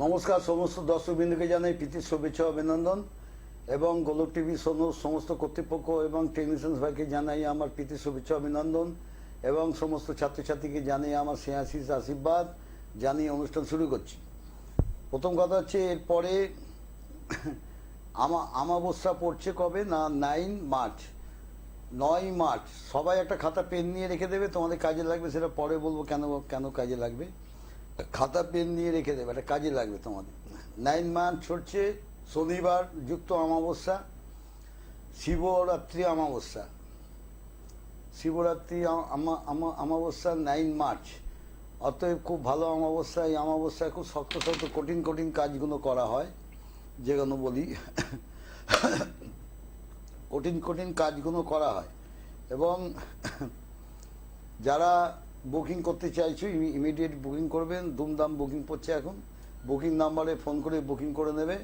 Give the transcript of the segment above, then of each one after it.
নমস্কার সমস্ত দর্শকবৃন্দকে জানাই প্রীতির শুভেচ্ছা অভিনন্দন এবং গোলক টিভি সমস্ত কর্তৃপক্ষ এবং টেকনিশিয়ান ভাইকে জানাই আমার প্রীতির শুভেচ্ছা অভিনন্দন এবং সমস্ত ছাত্রছাত্রীকে জানাই আমার স্নেহাশিস আশীর্বাদ জানিয়ে অনুষ্ঠান শুরু করছি। প্রথম কথা হচ্ছে এরপরে আমাবস্যা পড়ছে কবে না 9 মার্চ। 9 মার্চ সবাই একটা খাতা পেন নিয়ে রেখে দেবে, তোমাদের কাজে লাগবে, সেটা পরে বলবো কেন কেন কাজে লাগবে। খাতা পেন নিয়ে রেখে দেবে, এটা কাজে লাগবে তোমাদের। 9 মার্চ হচ্ছে শনিবার যুক্ত অমাবস্যা, শিবরাত্রি অমাবস্যা। শিবরাত্রি অমাবস্যা 9 মার্চ, অতএব খুব ভালো অমাবস্যা। এই অমাবস্যায় খুব শক্ত শক্ত কঠিন কঠিন কাজগুলো করা হয়, যেগুলো বলি কঠিন কঠিন কাজগুলো করা হয়। এবং যারা বুকিং করতে চাইছো ইমিডিয়েট বুকিং করবেন, দুমদাম বুকিং পড়ছে এখন। বুকিং নাম্বারে ফোন করে বুকিং করে নেবে,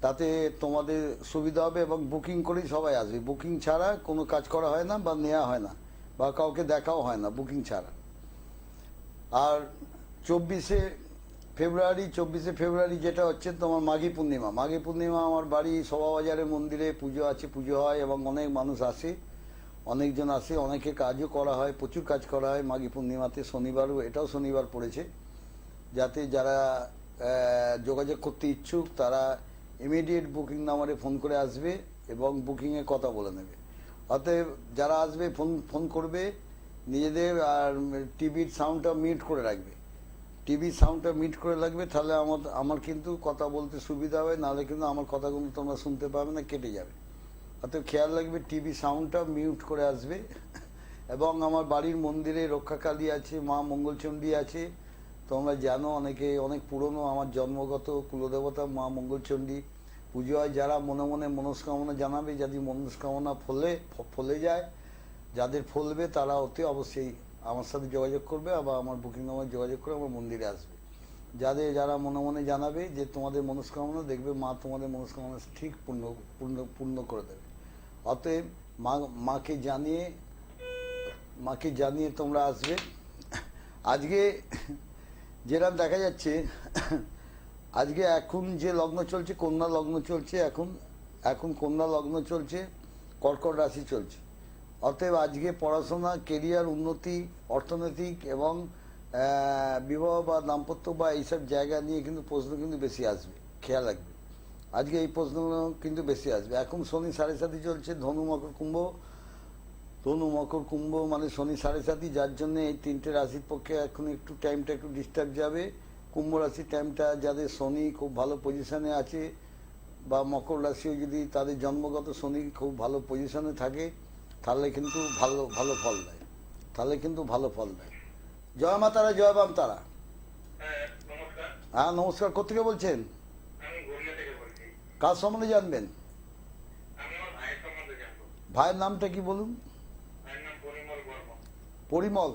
তাতে তোমাদের সুবিধা হবে এবং বুকিং করেই সবাই আসবে। বুকিং ছাড়া কোনো কাজ করা হয় না বা নেওয়া হয় না বা কাউকে দেখাও হয় না বুকিং ছাড়া। আর 24শে ফেব্রুয়ারি যেটা হচ্ছে তোমার মাঘী পূর্ণিমা। মাঘী পূর্ণিমা আমার বাড়ি শোভাবাজারে মন্দিরে পুজো আছে, পুজো হয় এবং অনেক মানুষ আসে, অনেকজন আসে, অনেকে কাজও করা হয়, প্রচুর কাজ করা হয় মাঘী পূর্ণিমাতে। শনিবারও, এটাও শনিবার পড়েছে, যাতে যারা যোগাযোগ করতে ইচ্ছুক তারা ইমিডিয়েট বুকিং নাম্বারে ফোন করে আসবে এবং বুকিংয়ে কথা বলে নেবে। অতএব যারা আসবে ফোন করবে নিজেদের, আর টিভির সাউন্ডটা মিউট করে রাখবে। টিভির সাউন্ডটা মিউট করে রাখবে, তাহলে আমার কিন্তু কথা বলতে সুবিধা হবে, নাহলে কিন্তু আমার কথাগুলো তোমরা শুনতে পাবে না, কেটে যাবে। অতএব খেয়াল রাখবে টিভি সাউন্ডটা মিউট করে আসবে। এবং আমার বাড়ির মন্দিরে রক্ষাকালী আছে, মা মঙ্গলচণ্ডী আছে, তোমরা জানো, অনেকে অনেক পুরনো আমার জন্মগত কুলদেবতা মা মঙ্গলচণ্ডী পুজো হয়। যারা মনে মনে মনস্কামনা জানাবে, যদি মনস্কামনা ফলে যায়, যাদের ফলবে তারা অতি অবশ্যই আমার সাথে যোগাযোগ করবে, আবার আমার বুকিং নাম্বার যোগাযোগ করে আমার মন্দিরে আসবে। যারা মনে মনে জানাবে যে তোমাদের মনস্কামনা, দেখবে মা তোমাদের মনস্কামনা ঠিক পূর্ণ করে দেবে। অতএব মাকে জানিয়ে তোমরা আসবে। আজকে যেরকম দেখা যাচ্ছে, আজকে এখন যে লগ্ন চলছে কন্যা লগ্ন চলছে, এখন কন্যা লগ্ন চলছে, কর্কট রাশি চলছে। অতএব আজকে পড়াশোনা, কেরিয়ার উন্নতি, অর্থনৈতিক এবং বিবাহ বা দাম্পত্য বা এইসব জায়গা নিয়ে কিন্তু প্রশ্ন কিন্তু বেশি আসবে, খেয়াল রাখবে। আজকে এই প্রশ্নগুলো কিন্তু বেশি আসবে। এখন শনি 7.5 চলছে, ধনু মকর কুম্ভ মানে শনি 7.5, যার জন্য এই তিনটে রাশির পক্ষে এখন একটু টাইমটা একটু ডিস্টার্ব যাবে। কুম্ভ রাশির টাইমটা যাদের শনি খুব ভালো পজিশনে আছে, বা মকর রাশিও যদি তাদের জন্মগত শনি খুব ভালো পজিশনে থাকে, তাহলে কিন্তু ভালো ফল দেয়। জয় মা তারা, জয় বাম তারা। হ্যাঁ নমস্কার, কোথেকে বলছেন? কার সম্বন্ধে জানবেন? ভাইয়ের নামটা কি বলুন? পরিমল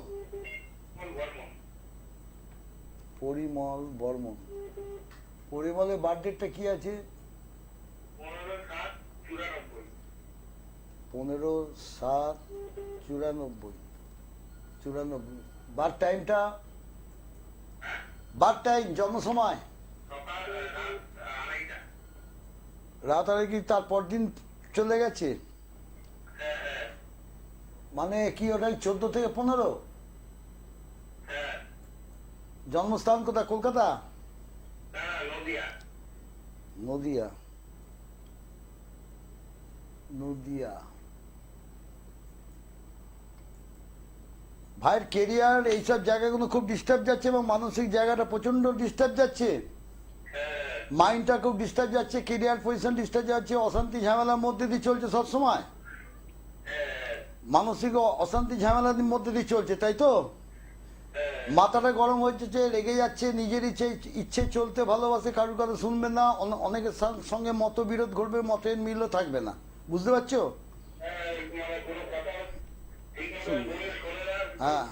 বর্মন। পরিমলের বার্থডেটা কি আছে? 15/7/94। বার টাইম জন্ম সময় রাত আড়াই। কি তারপর দিন চলে গেছে? মানে কি ওটাই 14 থেকে 15? জন্মস্থান কোথায়? কলকাতা? নদিয়া। ভাইয়ের কেরিয়ার এইসব জায়গাগুলো খুব ডিস্টার্ব যাচ্ছে এবং মানসিক জায়গাটা প্রচন্ড ডিস্টার্ব যাচ্ছে, মাইন্ডটা খুব ডিস্টার্ব যাচ্ছে, কেরিয়ার পজিশন ডিস্টার্ব যাচ্ছে, অশান্তি ঝামেলার মধ্যে দিয়ে চলছে সবসময়, মানসিক অশান্তি ঝামেলার মধ্যে দিয়ে চলছে, তাই তো? মাথাটা গরম হচ্ছে, রেগে যাচ্ছে, নিজের ইচ্ছে চলতে ভালোবাসে, কারোর কথা শুনবে না, অনেকের সঙ্গে মতবিরোধ ঘটবে, মতের মিলও থাকবে না, বুঝতে পারছো? হ্যাঁ,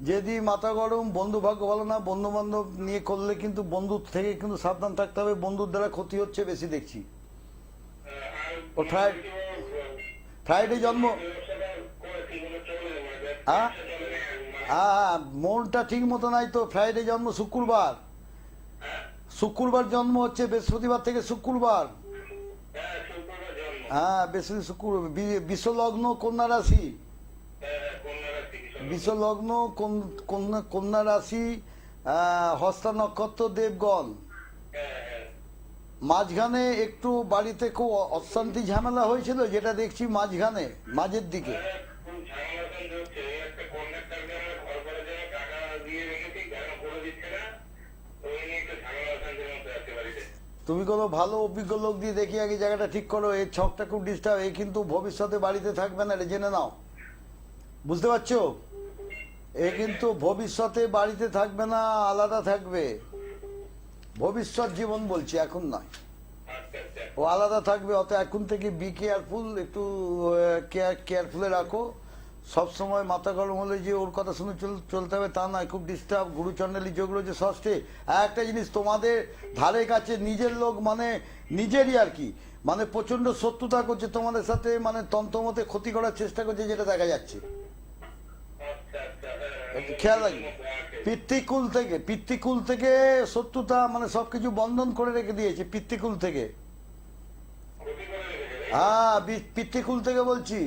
যদি মাথা গরম, বন্ধু ভাগ্য ভালো না, বন্ধু বান্ধব নিয়ে করলে কিন্তু বন্ধুর থেকে কিন্তু সাবধান থাকতে হবে, বন্ধুর দ্বারা ক্ষতি হচ্ছে বেশি দেখছি। ও ফ্রাইডে জন্ম, হ্যাঁ মনটা ঠিক মতো নাই তো। ফ্রাইডে জন্ম, শুক্রবার জন্ম হচ্ছে, বৃহস্পতিবার থেকে শুক্রবার। হ্যাঁ, শুক্রবার জন্ম। হ্যাঁ, বৃহস্পতি শুক্র, বিশ্বলগ্ন কন্যা রাশি। হ্যাঁ, কন্যা রাশি, বিশ্বলগ্ন। বিশ্বলগ্ন কন্যা রাশি, হস্তা নক্ষত্র, দেবগণ। হ্যাঁ, হ্যাঁ। মাঝখানে একটু বাড়িতে খুব অশান্তি ঝামেলা হয়েছিল, যেটা দেখছি মাঝখানে, মাঝের দিকে। হ্যাঁ, খুব ঝামেলা শান্তি হচ্ছে। এই একটা কন্ট্রাক্টরকে আমরা ঘর করার জন্য টাকা দিয়ে রেখেছি, কেন করে দিচ্ছে না, তো এই নিয়ে একটু ঝামেলা শান্তির মধ্যে আছে বাড়িতে। তুমি কোনো ভালো অভিজ্ঞ লোক দিয়ে দেখি আগে জায়গাটা ঠিক করো। এই ছকটা খুব ডিস্টার্ব, এই কিন্তু ভবিষ্যতে বাড়িতে থাকবে না, এটা জেনে নাও। বুঝতে পারছো? এ কিন্তু ভবিষ্যতে বাড়িতে থাকবে না, আলাদা থাকবে। ভবিষ্যৎ জীবন বলছি, এখন নয়। আচ্ছা, আচ্ছা। ও আলাদা থাকবে, অত এখন থেকে বি কেয়ারফুল, একটু কেয়ারফুলে রাখো। সবসময় মাথা গরম হলে যে ওর কথা শুনে চলতে হবে তা নয়, খুব ডিস্টার্ব। গুরুচণ্ডালী যোগ রয়েছে ষষ্ঠে। আর একটা জিনিস, তোমাদের ধারে কাছে নিজের লোক, মানে নিজেরই আর কি, মানে প্রচন্ড শত্রুতা করছে তোমাদের সাথে, মানে তন্ত্রমতে ক্ষতি করার চেষ্টা করছে, যেটা দেখা যাচ্ছে। আচ্ছা, আচ্ছা, হ্যাঁ, একটু খেয়াল রাখবে। পিতৃকুল থেকে শত্রুতা, মানে সবকিছু বন্ধন করে রেখে দিয়েছে পিতৃকুল থেকে। ক্ষতি করে রেখেছে। হ্যাঁ, পিতৃকুল থেকে বলছি।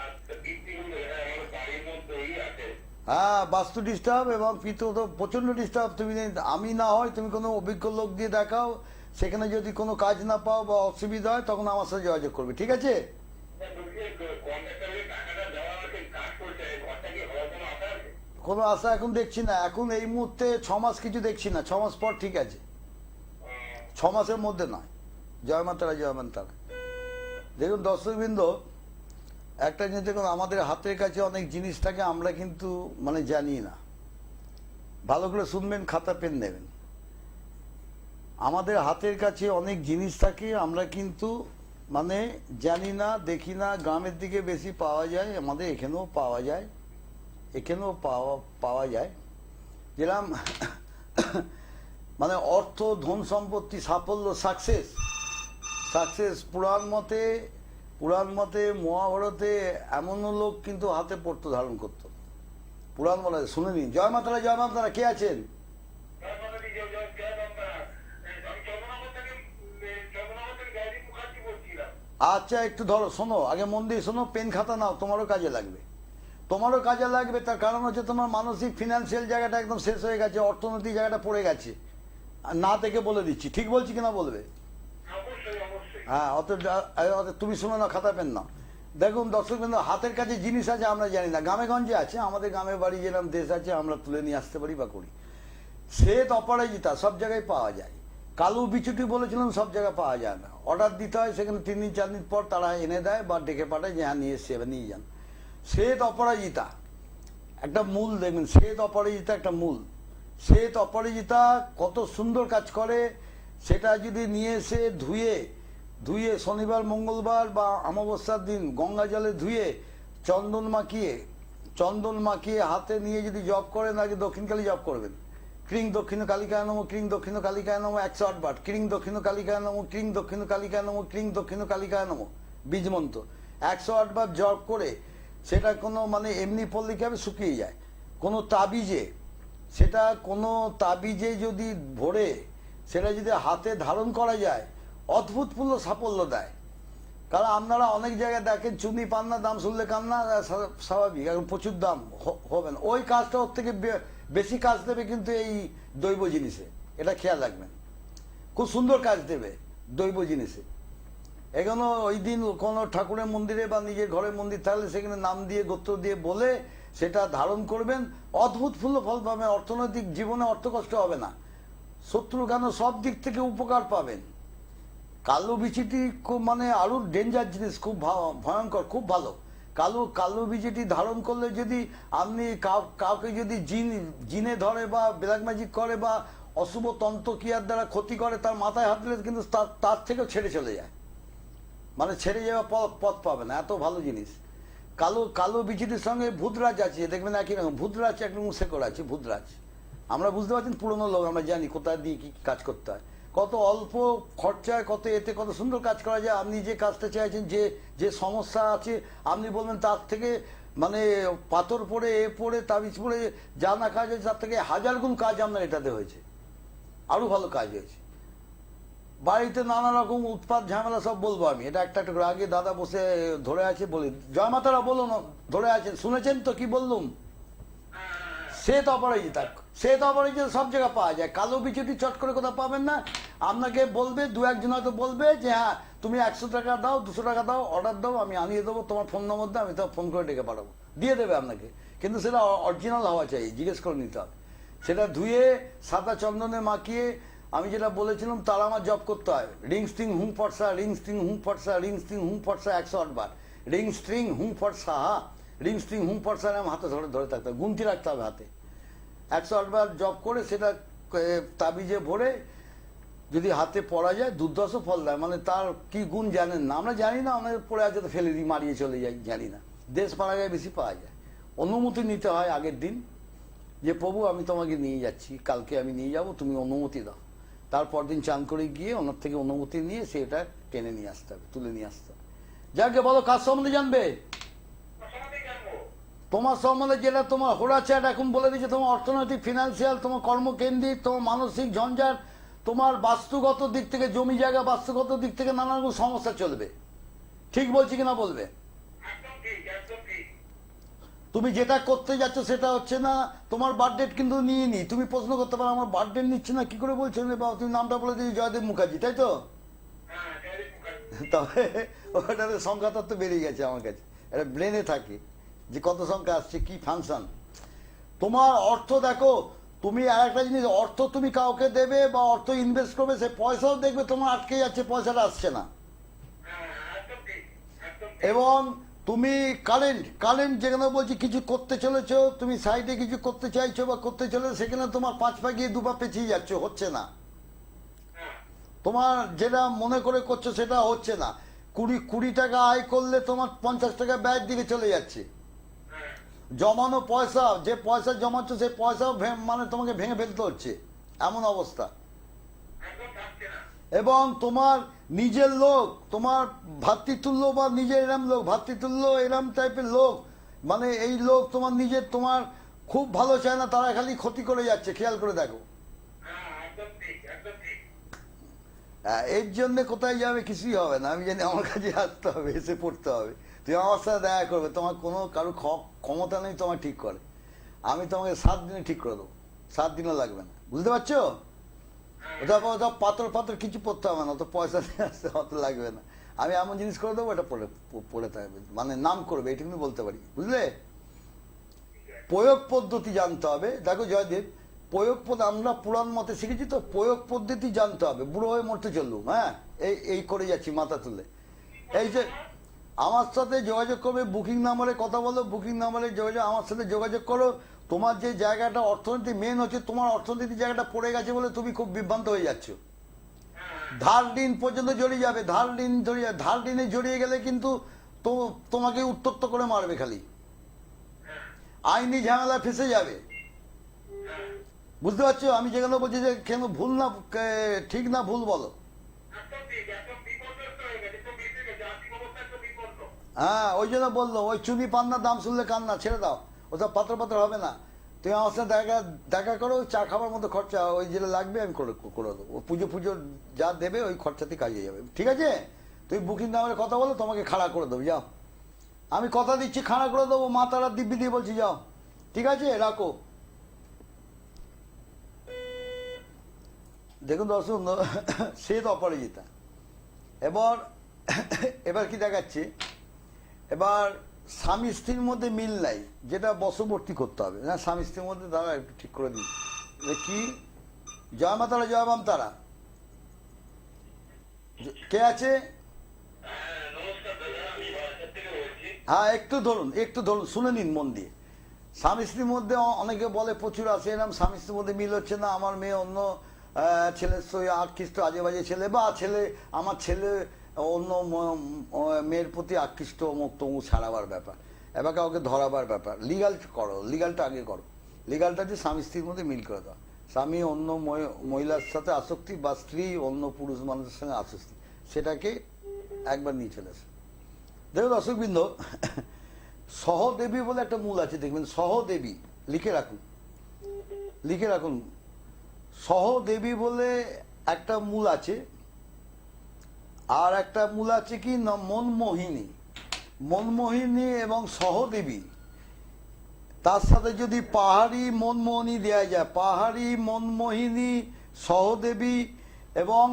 আচ্ছা, বৃত্তিগুলো, হ্যাঁ, আমাদের বাড়ির মধ্যেই আছে। হ্যাঁ, বাস্তু ডিস্টার্ব এবং পিতৃ তো প্রচন্ড ডিস্টার্ব। তুমি আমি না হয় তুমি কোনো অভিজ্ঞ লোক দিয়ে দেখাও, সেখানে যদি কোনো কাজ না পাও বা অসুবিধা হয় তখন আমার সাথে যোগাযোগ করবে, ঠিক আছে? হ্যাঁ, বলছি, কন্ট্রাক্টরকে টাকাটা দেওয়া আছে, কাজ করছে, ঘরটা কি হওয়ার কোনো আশা আছে? কোনো আশা এখন দেখছি না, এখন এই মুহূর্তে 6 মাস কিছু দেখছি না, 6 মাস পর ঠিক আছে, 6 মাসের মধ্যে নয়। জয় মা তারা, জয় মা তারা। দেখুন দর্শকবৃন্দ, একটা জিনিস দেখুন, আমাদের হাতের কাছে অনেক জিনিস থাকে, আমরা কিন্তু মানে জানি না। ভালো করে শুনবেন, খাতা পেন নেবেন। আমাদের হাতের কাছে অনেক জিনিস থাকে, আমরা কিন্তু মানে জানি না, দেখি না। গ্রামের দিকে বেশি পাওয়া যায়, আমাদের এখানেও পাওয়া যায়, এখানেও পাওয়া যায়। যেরকম মানে অর্থ, ধন সম্পত্তি, সাফল্য, সাকসেস। পুরাণ মতে মহাভারতে এমনও লোক কিন্তু হাতে পড়তো, ধারণ করতো। পুরাণ বলা যায়, শুনে নিন। জয় মাতারা, জয় মাতারা। কে আছেন? জয় মাতাজি, জয় জয় জয় বাবা। আমি চন্দ্রনগর থেকে জয়দীপ মুখার্জি বলছিলাম। আচ্ছা, একটু ধরো, শোনো, আগে মন দিয়ে শোনো, পেন খাতা নাও, তোমারও কাজে লাগবে। তোমারও কাজে লাগবে, তার কারণ হচ্ছে তোমার মানসিক ফিনান্সিয়াল জায়গাটা একদম শেষ হয়ে গেছে, অর্থনৈতিক জায়গাটা পড়ে গেছে। আর না থেকে বলে দিচ্ছি, ঠিক বলছি কিনা বলবে? অবশ্যই, অবশ্যই। হ্যাঁ, তুমি শুনো না, খাতা পেন নাও। দেখুন দর্শক বিন্দু, হাতের কাছে জিনিস আছে, আমরা জানি না। গ্রামে গঞ্জে আছে, আমাদের গ্রামের বাড়ি যেরকম দেশ আছে, আমরা তুলে নিয়ে আসতে পারি বা করি। শ্বেত অপরাজিতা সব জায়গায় পাওয়া যায়। কালো বিচুটি বলেছিলাম, সব জায়গায় পাওয়া যায় না, অর্ডার দিতে হয়, সেখানে 3 দিন 4 দিন পর তারা এনে দেয় বা ডেকে পাঠায় যে হ্যাঁ নিয়ে এসছে, এবার নিয়ে যান। শ্বেত অপরাজিতা একটা মূল, দেখবেন শ্বেত অপরাজিতা একটা মূল। শ্বেত অপরাজিতা কত সুন্দর কাজ করে, সেটা যদি নিয়ে এসে ধুয়ে শনিবার মঙ্গলবার বা অমাবস্যার দিন গঙ্গা জলে ধুয়ে চন্দন মাখিয়ে হাতে নিয়ে যদি জপ করেন, আগে দক্ষিণকালী জপ করবেন। ক্রিং দক্ষিণ কালিকায় নমঃ, ক্রিং দক্ষিণ কালিকায় নমঃ 108 বার। ক্রিং দক্ষিণ কালিকায় নমঃ, ক্রিং দক্ষিণ কালিকায় নমঃ, ক্রিং দক্ষিণ কালিকায় নমঃ, বীজ মন্ত্র 108 বার জপ করে, সেটা কোনো মানে এমনি পড়লে কি হবে, শুকিয়ে যায়। কোনো তাবিজে যদি ভরে সেটা যদি হাতে ধারণ করা যায়, অদ্ভুতপূর্ণ সাফল্য দেয়। কারণ আপনারা অনেক জায়গায় দেখেন, চুনি পান না, দাম শুনলে কান্না, স্বাভাবিক, এখন প্রচুর দাম হবে না। ওই কাজটা ওর থেকে বেশি কাজ দেবে কিন্তু এই দৈব জিনিসে, এটা খেয়াল রাখবেন। খুব সুন্দর কাজ দেবে দৈব জিনিসে। এখনো ওই দিন কোনো ঠাকুরের মন্দিরে বা নিজের ঘরের মন্দির থাকলে সেখানে নাম দিয়ে, গোত্র দিয়ে বলে সেটা ধারণ করবেন, অদ্ভুতপূর্ণ ফল পাবেন। অর্থনৈতিক জীবনে অর্থকষ্ট হবে না, শত্রু কেন সব দিক থেকে উপকার পাবেন। কালো বিচিটি খুব মানে আরো ডেঞ্জার জিনিস, খুব ভয়ঙ্কর, খুব ভালো। কালো বিচিটি ধারণ করলে যদি আপনি কাউকে যদি জিনে ধরে বা ব্ল্যাক ম্যাজিক করে বা অশুভ তন্ত্রক্রিয়ার দ্বারা ক্ষতি করে, তার মাথায় হাত দিলে কিন্তু তার থেকেও ছেড়ে চলে যায়, মানে ছেড়ে যাওয়া পথ পাবে না, এত ভালো জিনিস। কালো বিচিটির সঙ্গে ভূতরাজ আছে, দেখবেন একই রকম। ভূতরাজ একরকম শেকড় আছে, ভূতরাজ। আমরা বুঝতে পারছেন, পুরোনো লোক, আমরা জানি কোথায় দিয়ে কি কাজ করতে হয়। কত অল্প খরচায় কত সুন্দর কাজ করা যায়। আপনি যে কাজটা চাইছেন, যে সমস্যা আছে, আপনি বলবেন তার থেকে মানে পাথর পড়ে তাবিজ পড়ে যা না কাজ হয়েছে, তার থেকে 1000 গুণ কাজ আপনার এটাতে হয়েছে। আরো ভালো কাজ হয়েছে। বাড়িতে নানা রকম উৎপাত ঝামেলা সব বলবো আমি, এটা একটা একটা করে। আগে দাদা বসে ধরে আছে, বলি জয় মাতারা বলুন, ধরে আছেন, শুনেছেন তো কি বললুম? শ্বেত অপরাজিতা, শ্বেত অপরাজিতা সব জায়গায় পাওয়া যায়, কালো বিচুটি চট করে কোথাও পাবেন না। আপনাকে বলবে, দু একজন হয়তো বলবে যে হ্যাঁ তুমি 100 টাকা দাও, 200 টাকা দাও, অর্ডার দাও, আমি আনিয়ে দেবো তোমার ফোন নম্বর দাও, আমি তো ফোন করে ডেকে পাঠাবো, দিয়ে দেবে আপনাকে। কিন্তু সেটা অরিজিনাল হওয়া চাই, জিজ্ঞেস করে নিতে হবে। সেটা ধুয়ে সাদা চন্দনে মাখিয়ে, আমি যেটা বলেছিলাম তার আমার জব করতে হয়, রিং স্ট্রিং হুম ফর্সা, রিং স্ট্রিং হুম ফর্সা, রিং স্ট্রিং হুম ফর্সা 108 বার, রিং স্ট্রিং হুম ফর্সা, রিং স্ট্রিং হুম ফর্সা নাম হাতে ধরে ধরে থাকতে হবে, গুনতি রাখতে হবে হাতে। 108 বার জব করে সেটা তাবিজে ভরে যদি হাতে পড়া যায় দুর্দশ ফল দেয়। মানে তার কি গুণ জানেন না, আমরা জানি না, আমাদের পড়ে আছে তো ফেলে দিই, মারিয়ে চলে যাই, জানি না। দেশ পাড়াগায় বেশি পাওয়া যায়। অনুমতি নিতে হয় আগের দিন, যে প্রভু আমি তোমাকে নিয়ে যাচ্ছি, কালকে আমি নিয়ে যাব, তুমি অনুমতি দাও। তারপর দিন চান করে গিয়ে ওনার থেকে অনুমতি নিয়ে সেটা টেনে নিয়ে আসতে হবে, তুলে নিয়ে আসতে হবে। যাকে বলো কাজ সম্বন্ধে জানবে? তোমার সম্বন্ধে যেটা তোমার হোরা চ্যাট এখন বলে দিচ্ছে, তোমার অর্থনৈতিক, ফিনান্সিয়াল, তোমার কর্মকেন্দ্রিক, তোমার মানসিক ঝঞ্ঝাট, তোমার বাস্তুগত দিক থেকে, জমি জায়গা বাস্তুগত দিক থেকে নানা রকম সমস্যা চলবে। ঠিক বলছি কিনা বলবে? তুমি যেটা করতে যাচ্ছ সেটা হচ্ছে না। তোমার বার্থডেট কিন্তু নিয়ে নি, তুমি প্রশ্ন করতে পারো আমার বার্থডে নিচ্ছে না কি করে বলছো? তুমি নামটা বলে দিচ্ছি জয়দেব মুখার্জি, তাই তো? তবে ওটাতে সংখ্যা তত্ত্ব বেরিয়ে গেছে আমার কাছে, এটা ব্রেনে থাকে যে কত সংখ্যা আসছে, কি ফাংশন। তোমার অর্থ দেখো, তুমি আর একটা জিনিস, অর্থ তুমি কাউকে দেবে বা অর্থ ইনভেস্ট করবে, সে পয়সাও দেখবে তোমার আটকে যাচ্ছে, পয়সাটা আসছে না। এবং তুমি কারেন্ট যেখানে বলছি কিছু করতে চলেছো, তুমি সাইডে কিছু করতে চাইছো বা করতে চলে, সেখানে তোমার 5 পা গিয়ে 2 পা পেছিয়ে যাচ্ছ, হচ্ছে না। তোমার যেটা মনে করে করছো সেটা হচ্ছে না। 20 টাকা আয় করলে তোমার 50 টাকা ব্যয়ের দিকে চলে যাচ্ছে। জমানো পয়সা, যে পয়সা জমাচ্ছ সেই পয়সাও মানে তোমাকে ভেঙে ফেলতে হচ্ছে, এমন অবস্থা। এবং তোমার নিজের লোক, তোমার ভাতৃতুল্য বা নিজের এরম লোক, ভাতৃতুল্য এরম টাইপের লোক, মানে এই লোক তোমার নিজের, তোমার খুব ভালো চায় না, তারা খালি ক্ষতি করে যাচ্ছে, খেয়াল করে দেখো। এর জন্য কোথায় যাবে, কিছুই হবে না। আমি জানি আমার কাছে আসতে হবে, এসে পড়তে হবে, তুমি আমার সাথে দেখা করবে। তোমার কোনো কারো ক্ষমতা নেই তোমার ঠিক করে। আমি তোমাকে 7 দিনে ঠিক করে দেবো, 7 দিনও লাগবে না, বুঝতে পারছো? ওটা পাথর কিছু পড়তে হবে না, অত পয়সা নিয়ে আসতে অত লাগবে না। আমি এমন জিনিস করে দেবো, এটা পড়ে থাকবে, মানে নাম করবে, এটুকুনি বলতে পারি, বুঝলে? প্রয়োগ পদ্ধতি জানতে হবে। দেখো জয়দেব, প্রয়োগ পদ্ধতি আমরা পুরাণ মতে শিখেছি তো, প্রয়োগ পদ্ধতি জানতে হবে। বুড়ো হয়ে মরতে চললুম, হ্যাঁ এই করে যাচ্ছি মাথা তুলে। এই যে আমার সাথে যোগাযোগ করবে, বুকিং নাম্বারে কথা বলো, বুকিং নাম্বারে যোগাযোগ, আমার সাথে যোগাযোগ করো। তোমার যে জায়গাটা অর্থনীতি মেন হচ্ছে, তোমার অর্থনীতির জায়গাটা পড়ে গেছে বলে তুমি খুব বিভ্রান্ত হয়ে যাচ্ছ। ধার ঋণ পর্যন্ত জড়িয়ে যাবে, ধার ঋণে জড়িয়ে গেলে কিন্তু তোমাকে উত্তপ্ত করে মারবে খালি, আইনি ঝামেলা ফেসে যাবে, বুঝতে পারছো? আমি যেখানে বলছি যে কেন ভুল না, ঠিক না ভুল বলো। হ্যাঁ ওই জন্য বললো, ওই চুনি পান্নার দাম শুনলে কান্না, ছেড়ে দাও, ওসব পাথর হবে না। তুমি আমার সাথে দেখা করো, চা খাবার মতো খরচা, ওই যেটা লাগবে আমি করে দেবো। পুজো যা দেবে ওই খরচাতে কাজে যাবে, ঠিক আছে? তুমি বুকিং নাম্বারে কথা বলো, তোমাকে খাড়া করে দেবো, যাও। আমি কথা দিচ্ছি খাড়া করে দেবো, মা তারা দিব্যি দিয়ে বলছি, যাও, ঠিক আছে, রাখো। দেখুন দর্শক, শ্বেত অপরাজিতা। এবার কি দেখাচ্ছি, এবার স্বামী স্ত্রীর মধ্যে মিল নাই, যেটা বশবর্তী করতে হবে না, স্বামী স্ত্রীর মধ্যে দাঁড়া একটু ঠিক করে দিই। কি জয় মা তারা, জয় বাম তারা, কে আছে? হ্যাঁ একটু ধরুন, শুনে নিন মন দিয়ে। স্বামী স্ত্রীর মধ্যে অনেকে বলে প্রচুর আছে এরকম, স্বামী স্ত্রীর মধ্যে মিল হচ্ছে না, আমার মেয়ে অন্য ছেলের সঙ্গে আকৃষ্ট, আজে বাজে ছেলে, বা আমার ছেলে অন্য মেয়ের প্রতি আকৃষ্ট, অমুক তমুক ছাড়াবার ব্যাপার, এবার কাউকে ধরাবার ব্যাপার। লিগালটা আগে করো। লিগালটা যে স্বামী স্ত্রীর মধ্যে মিল করে দাও। স্বামী অন্য মহিলার সাথে আসক্তি বা স্ত্রী অন্য পুরুষ মানুষের সঙ্গে আসক্তি, সেটাকে একবার নিয়ে চলে আসে। দেখুন দর্শকবৃন্দ, সহদেবী বলে একটা মূল আছে, দেখবেন সহদেবী, লিখে রাখুন। সহদেবী বলে একটা মূল আছে, আর একটা মূল আছে কি না মনমোহিনী। মনমোহিনী এবং সহদেবী, তার সাথে যদি পাহাড়ি মনমোহিনী দেওয়া যায়, পাহাড়ি মনমোহিনী সহদেবী এবং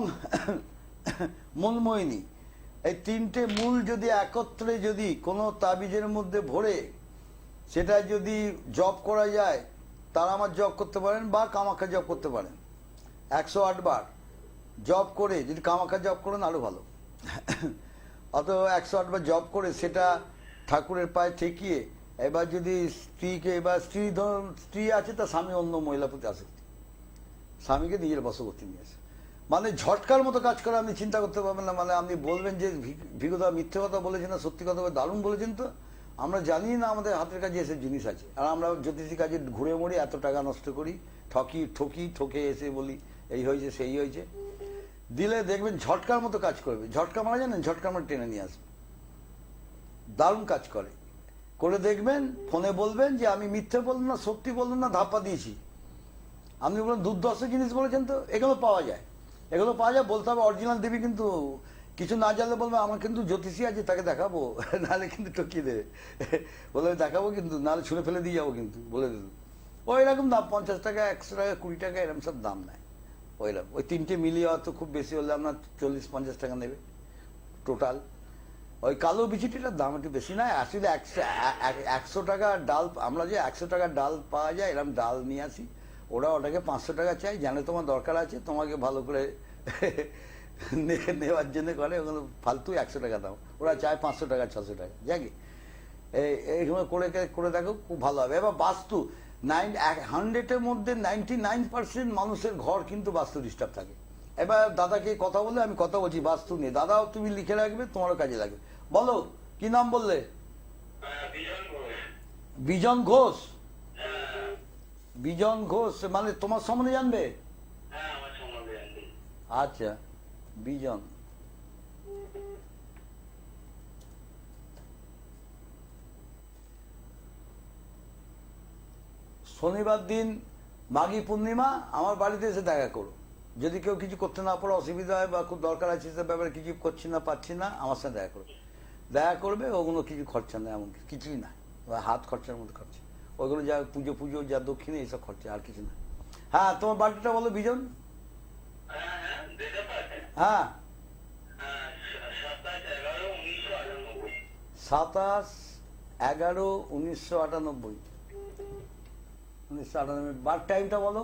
মনমোহিনী, এই তিনটে মূল যদি একত্রে যদি কোনো তাবিজের মধ্যে ভরে সেটা যদি জপ করা যায়, তারা আমার জপ করতে পারেন বা কামাখ্যা জপ করতে পারেন 108 বার জপ করে। যদি কামাখ্যা জপ করেন আরো ভালো। অত 108 বার জপ করে সেটা ঠাকুরের পায়ে ঠেকিয়ে, এবার যদি স্ত্রীকে, এবার স্ত্রী আছে তার স্বামী অন্য মহিলার প্রতি আসক্তি, স্বামীকে নিজের বশবর্তী নিয়ে আসে, মানে ঝটকার মতো কাজ করে। আপনি চিন্তা করতে পারবেন না, মানে আপনি বলবেন যে ভিগুদা মিথ্যে কথা বলেছেন না সত্যি কথা বলে, দারুণ বলেছেন। তো আমরা জানি না আমাদের হাতের কাছে এসে জিনিস আছে, আর আমরা জ্যোতিষী কাজে ঘুরে মরি, এত টাকা নষ্ট করি, ঠকে এসে বলি এই হয়েছে সেই হয়েছে। দিলে দেখবেন ঝটকার মতো কাজ করবে। ঝটকা মারা জানেন, ঝটকা আমরা টেনে নিয়ে আসবে, দারুণ কাজ করে দেখবেন। ফোনে বলবেন যে আমি মিথ্যে বললাম না, সত্যি বললাম না, ধাপ্পা দিয়েছি। আপনি বলুন দুর্দর্শ জিনিস বলেছেন, তো এগুলো পাওয়া যায়, এগুলো পাওয়া যায়। বলতে হবে অরিজিনাল দেবী, কিন্তু কিছু না জানলে বলবে আমার কিন্তু জ্যোতিষী আছে তাকে দেখাবো, নাহলে কিন্তু ঠকিয়ে দেবে। বলে দেখাবো কিন্তু, নাহলে ছুঁড়ে ফেলে দিয়ে যাবো কিন্তু, বলে দেবো। ওই রকম দাম, 50 টাকা 100 টাকা 20 টাকা এরকম সব দাম নেয়। ওইরকম ওই তিনটে মিলিয়ে হয়তো খুব বেশি হলে আপনার 40-50 টাকা নেবে টোটাল। ওই কালো বিচিটিটার দাম একটু বেশি নয় আসলে। 100 টাকার ডাল, আমরা যে 100 টাকার ডাল পাওয়া যায় এরকম ডাল নিয়ে আসি, ওরা ওটাকে 500 টাকা চাই, জানে তোমার দরকার আছে, তোমাকে ভালো করে নেওয়ার জন্য করে। ওগুলো ফালতু 100 টাকা দাম, ওরা চায় 500 টাকা 600 টাকা। যাকে এইভাবে করে দেখো, খুব ভালো হবে। এবার বাস্তু 100-এর মধ্যে 99% মানুষের ঘর কিন্তু বাস্তু ডিস্টার্ব থাকে। এবার দাদাকে কথা বলে আমি কথা বলছি বাস্তু নিয়ে, দাদাও তুমি লিখে রাখবে, তোমারও কাজে লাগবে। বলো কি নাম বললে? বিজন ঘোষ। বিজন ঘোষ মানে তোমার সম্বন্ধে জানবে? আচ্ছা, বিজন। শনিবার দিন মাঘী পূর্ণিমা আমার বাড়িতে এসে দেখা করো। যদি কেউ কিছু করতে না পারে, অসুবিধা হয় বা খুব দরকার আছে সে ব্যাপারে কিছু করছি না পাচ্ছি না, আমার সাথে দেখা করবে। দেখা করবে, ওগুলো কিছু খরচা নেই, এমন কিছুই না, হাত খরচার মধ্যে খরচা। ওইগুলো যা পুজো যা দক্ষিণে এইসব খরচা, আর কিছু না। হ্যাঁ, তোমার বাড়িটা বলো বিজন। হ্যাঁ, 27/11/1998। 1998। বার টাইমটা বলো।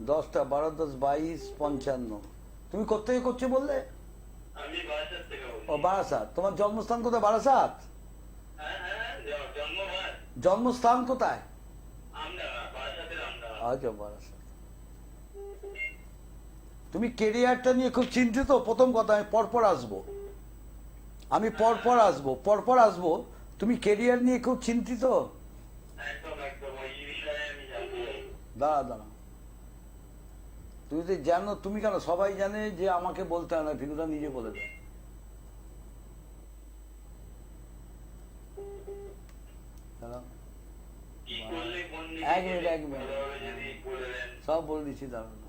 10টা 12-10-22-55। তুমি কোথেকে করছো বললে? ও বারাসাত। তোমার জন্মস্থান কোথায়? বারাসাত। জন্মস্থান কোথায়? আচ্ছা, বারাসাত। তুমি কেরিয়ারটা নিয়ে খুব চিন্তিত? প্রথম কথা, আমি পরপর আসবো। তুমি কেরিয়ার নিয়ে খুব চিন্তিত? দাঁড়া, তুমি তো জানো, তুমি কেন, সবাই জানে যে আমাকে বলতে হয় না, ভিগুদা নিজে বলে দেয়। এক মিনিট সব বলে দিচ্ছি, দাঁড়ানো।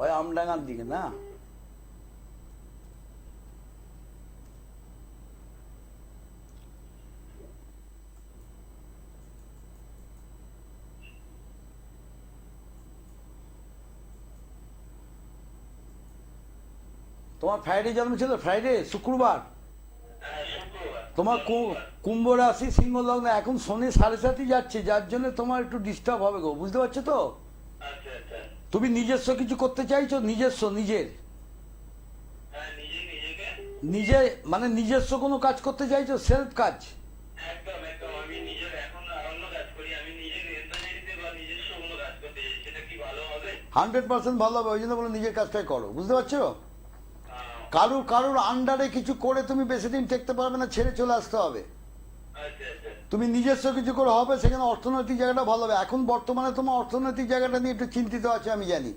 ওই আমডাঙ্গার দিকে না? তোমার ফ্রাইডে জন্ম ছিল? ফ্রাইডে, শুক্রবার। তোমার কুম্ভ রাশি, সিংহ লগ্ন। এখন শনি 7.5 যাচ্ছে, যার জন্য তোমার একটু ডিস্টার্ব হবে গো, বুঝতে পারছো তো? তুমি নিজস্ব কিছু করতে চাইছো? মানে নিজস্ব কোনো কাজ করতে চাইছো? সেলফ কাজ? 100% ভালো হবে। ওই জন্য বলো নিজের কাজটাই করো, বুঝতে পারছো? কারুর আন্ডারে কিছু করে তুমি বেশি দিন টেকতে পারবে না, ছেড়ে চলে আসতে হবে। তুমি নিজস্ব কিছু করে হবে, সেখানে অর্থনৈতিক জায়গাটা ভালো হবে। এখন বর্তমানে তোমার অর্থনৈতিক জায়গাটা নিয়ে একটু চিন্তিত আছে আমি জানি,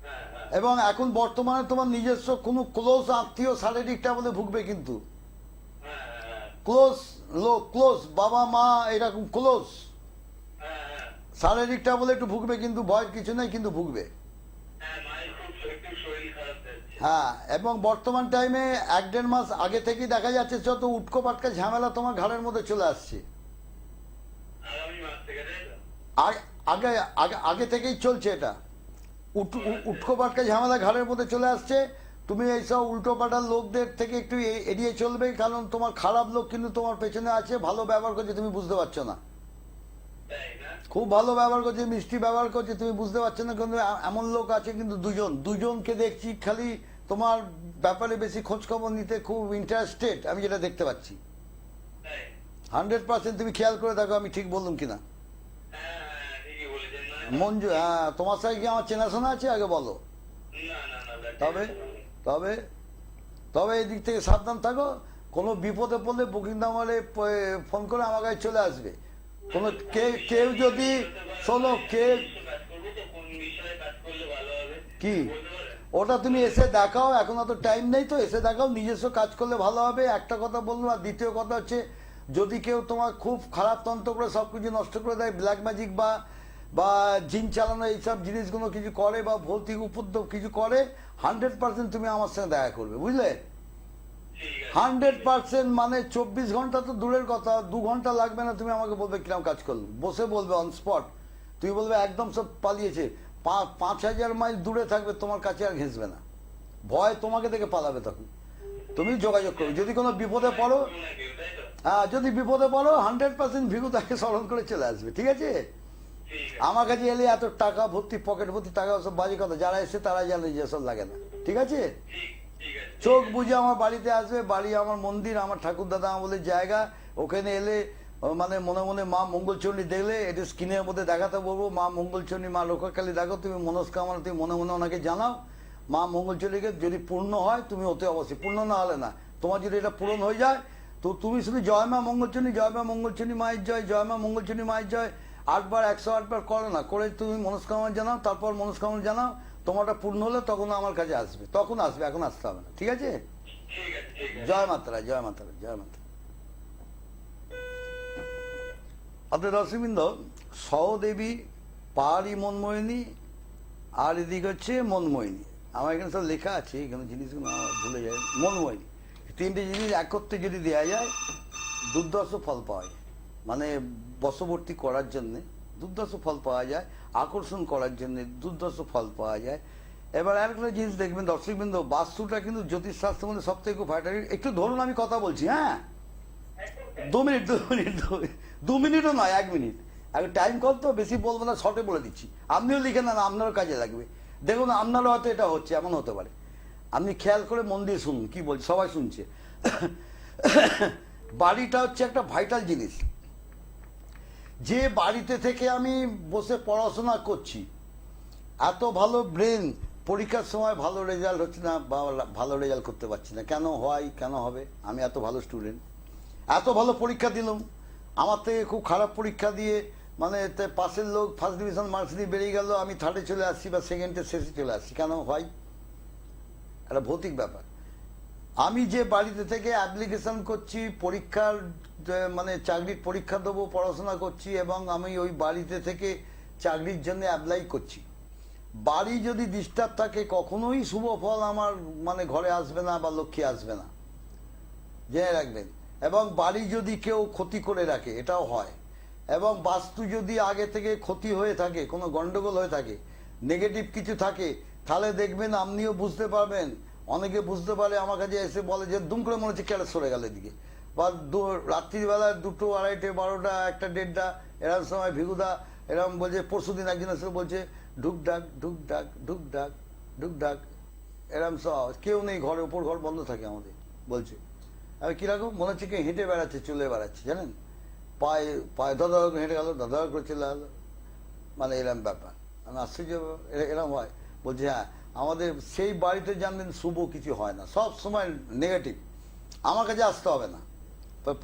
হ্যাঁ হ্যাঁ এবং এখন বর্তমানে তোমার নিজস্ব কোনো ক্লোজ আত্মীয় শারীরিক বলে ভুগবে, কিন্তু হ্যাঁ হ্যাঁ ক্লোজ লোক, ক্লোজ বাবা মা এরকম ক্লোজ হ্যাঁ হ্যাঁ শারীরিক বলে একটু ভুগবে, কিন্তু ভয়ের কিছু নেই, কিন্তু ভুগবে। হ্যাঁ, মায়ের খুব একটু শরীর খারাপ যাচ্ছে। হ্যাঁ, এবং বর্তমান টাইমে 1-1.5 মাস আগে থেকেই দেখা যাচ্ছে যত উটকো পাটকা ঝামেলা তোমার ঘাড়ের মধ্যে চলে আসছে। আগামী মাস থেকে, তাই তো? আগে আগে আগে থেকেই চলছে এটা। উটকো পাটকা ঝামেলা ঘাড়ের মধ্যে চলে আসছে। তুমি এইসব উল্টো পাল্টা লোকদের থেকে একটু এড়িয়ে চলবে, কারণ তোমার খারাপ লোক কিন্তু তোমার পেছনে আছে, ভালো ব্যবহার করছে তুমি বুঝতে পারছো না। তাই না? খুব ভালো ব্যবহার করছে, মিষ্টি ব্যবহার করছে, তুমি বুঝতে পারছো না। কিন্তু এমন লোক আছে কিন্তু দুজনকে দেখছি খালি তোমার ব্যাপারে বেশি খোঁজ খবর নিতে খুব ইন্টারেস্টেড, আমি যেটা দেখতে পাচ্ছি। তাই? 100% তুমি খেয়াল করে দেখো আমি ঠিক বললাম কিনা। হ্যাঁ হ্যাঁ, ঠিকই বলেছেন না? মঞ্জু, হ্যাঁ, তোমার সাথে কি আমার চেনাশোনা আছে আগে বলো। না না না, ব্যাটা তবে ঠিক আছে। তবে তবে এই দিক থেকে সাবধান থাকো। কোনো বিপদে পড়লে বুকিং নাম্বারে ফোন করে আমার কাছে চলে আসবে। কোনো কেউ যদি শোনো, কাজ করবো তো, কোন বিষয়ে কাজ করলে ভালো হবে কি বলতে পারেন? ওটা তুমি এসে দেখাও, এখন অত টাইম নেই তো, এসে দেখাও, নিজস্ব কাজ করলে ভালো হবে, একটা কথা বলবো। আর দ্বিতীয় কথা হচ্ছে, যদি কেউ তোমার খুব খারাপ তন্ত্র করে সবকিছু নষ্ট করে দেয়, ব্ল্যাক ম্যাজিক বা বা জিন চালানো এইসব জিনিসগুলো কিছু করে, বা ভৌতিক উপদ্রব কিছু করে, 100% তুমি আমার সঙ্গে দেখা করবে, বুঝলে? ঠিক আছে। 100%, মানে 24 ঘন্টা তো দূরের কথা, 2 ঘন্টা লাগবে না, তুমি আমাকে বলবে কিরম কাজ করলো, বসে বলবে অন স্পট। তুমি বলবে একদম সব পালিয়েছে, 5,000 মাইল দূরে থাকবে, তোমার কাছে আর ঘেঁষবে না, ভয় তোমাকে দেখে পালাবে। তখন তুমি যোগাযোগ করবে, যদি কোনো বিপদে পড়ো। কোনো না কেউ, তাই তো? হ্যাঁ, যদি বিপদে পড়ো 100% ভিগু তাকে স্মরণ করে চলে আসবে, ঠিক আছে? ঠিক আছে। আমার কাছে এলে এত টাকা ভর্তি, পকেট ভর্তি টাকা, সব বাজে কথা, যারা এসে তারা জানে যে সব লাগে না, ঠিক আছে? ঠিক ঠিক আছে। চোখ বুঝে আমার বাড়িতে আসবে, বাড়ি আমার মন্দির, আমার ঠাকুর দাদা আমাদের জায়গা, ওখানে এলে মানে মনে মনে মা মঙ্গলচণ্ডী দেখলে এটা স্ক্রিনের মধ্যে দেখাতে বলবো, মা মঙ্গলচণ্ডী, মা লোকাকালী দেখো, তুমি মনস্কামনা তুমি মনে মনে ওনাকে জানাও। মা মঙ্গলচণ্ডীকে যদি পূর্ণ হয় তুমি ওতে অবশ্যই, পূর্ণ না হলে না, তোমার যদি এটা পূরণ হয়ে যায় তো তুমি শুধু জয় মা মঙ্গলচণ্ডী, জয় মা মঙ্গলচণ্ডী মায়ের জয়, জয় মা মঙ্গলচণ্ডী মায়ের জয় 8 বার 108 বার করো না, করে তুমি মনস্কামনা জানাও, তারপর মনস্কামনা জানাও, তোমারটা পূর্ণ হলে তখন আমার কাছে আসবে, তখন আসবে, এখন আসতে হবে না, ঠিক আছে? ঠিক আছে, ঠিক আছে। জয় মাতারা, জয় মাতারা, জয় মাতারা। আপনার দর্শকবৃন্দ, সহদেবী, পাহাড়ি মনমোহিনী, আর এদিকে হচ্ছে মনমোহিনী। আমার এখানে সব লেখা আছে, এখানে জিনিসগুলো আমার ভুলে যায়। মনমোহিনী, 3টে জিনিস একত্রে যদি দেওয়া যায় দুর্দর্শ ফল পাওয়া যায়, মানে বশবর্তী করার জন্যে দুর্দর্শ ফল পাওয়া যায়, আকর্ষণ করার জন্য দুর্দর্শ ফল পাওয়া যায়। এবার আরেকটা জিনিস দেখবেন দর্শকবৃন্দ, বাস্তুটা কিন্তু জ্যোতিষশাস্ত্রের মধ্যে সব থেকে খুব ভাইটাল। একটু ধরুন আমি কথা বলছি, হ্যাঁ, 2 মিনিট 2 মিনিটও নয়, 1 মিনিট। আগে টাইম কল তো, বেশি বলবো না, শর্টে বলে দিচ্ছি, আপনিও লিখে নেন, আপনারও কাজে লাগবে। দেখুন, আপনারও হয়তো এটা হচ্ছে, এমন হতে পারে। আপনি খেয়াল করে মন দিয়ে শুনুন কি বলছি, সবাই শুনছে। বাড়িটা হচ্ছে একটা ভাইটাল জিনিস। যে বাড়িতে থেকে আমি বসে পড়াশোনা করছি, এত ভালো ব্রেন, পরীক্ষার সময় ভালো রেজাল্ট হচ্ছে না, বা ভালো রেজাল্ট করতে পারছি না, কেন হয়, কেন হবে? আমি এত ভালো স্টুডেন্ট, এত ভালো পরীক্ষা দিলাম, আমার থেকে খুব খারাপ পরীক্ষা দিয়ে মানে পাশের লোক ফার্স্ট ডিভিশন মার্কস দিয়ে বেরিয়ে গেল, আমি থার্ডে চলে আসছি বা সেকেন্ডে শেষে চলে আসছি, কেন হয়? একটা ভৌতিক ব্যাপার। আমি যে বাড়িতে থেকে অ্যাপ্লিকেশন করছি, পরীক্ষার মানে চাকরির পরীক্ষা দেবো, পড়াশোনা করছি, এবং আমি ওই বাড়িতে থেকে চাকরির জন্য অ্যাপ্লাই করছি, বাড়ি যদি ডিস্টার্ব থাকে কখনোই শুভ ফল আমার মানে ঘরে আসবে না, বা লক্ষ্মী আসবে না, জেনে রাখবেন। এবং বাড়ি যদি কেউ ক্ষতি করে রাখে, এটাও হয়। এবং বাস্তু যদি আগে থেকে ক্ষতি হয়ে থাকে, কোনো গন্ডগোল হয়ে থাকে, নেগেটিভ কিছু থাকে, তাহলে দেখবেন আপনিও বুঝতে পারবেন। অনেকে বুঝতে পারে, আমার কাছে এসে বলে যে দুম করে মনে হচ্ছে কেটে সরে গেল এদিকে, বা রাত্রিবেলা 2টো, 2:30, 12টা, 1টা, 1:30 এরকম সময় ভিগুদা এরকম বলছে। পরশুদিন একজন এসে বলছে ঢুক ডাক, ঢুক ডাক, ঢুক ডাক, ঢুক ডাক, এরকম সব, কেউ নেই ঘরে, উপর ঘর বন্ধ থাকে আমাদের, বলছে। আমি কিরকম মনে হচ্ছে কি হেঁটে বেড়াচ্ছে, চলে বেড়াচ্ছে, জানেন, পায়ে পায়ে দাদা করে হেঁটে গেল, দাদা করে চলে গেল, মানে এরম ব্যাপার। আমি আশ্চর্য, এরম হয়। বলছে হ্যাঁ, আমাদের সেই বাড়িতে জানবেন শুভ কিছু হয় না, সব সময় নেগেটিভ, আমার কাছে আসতে হবে না,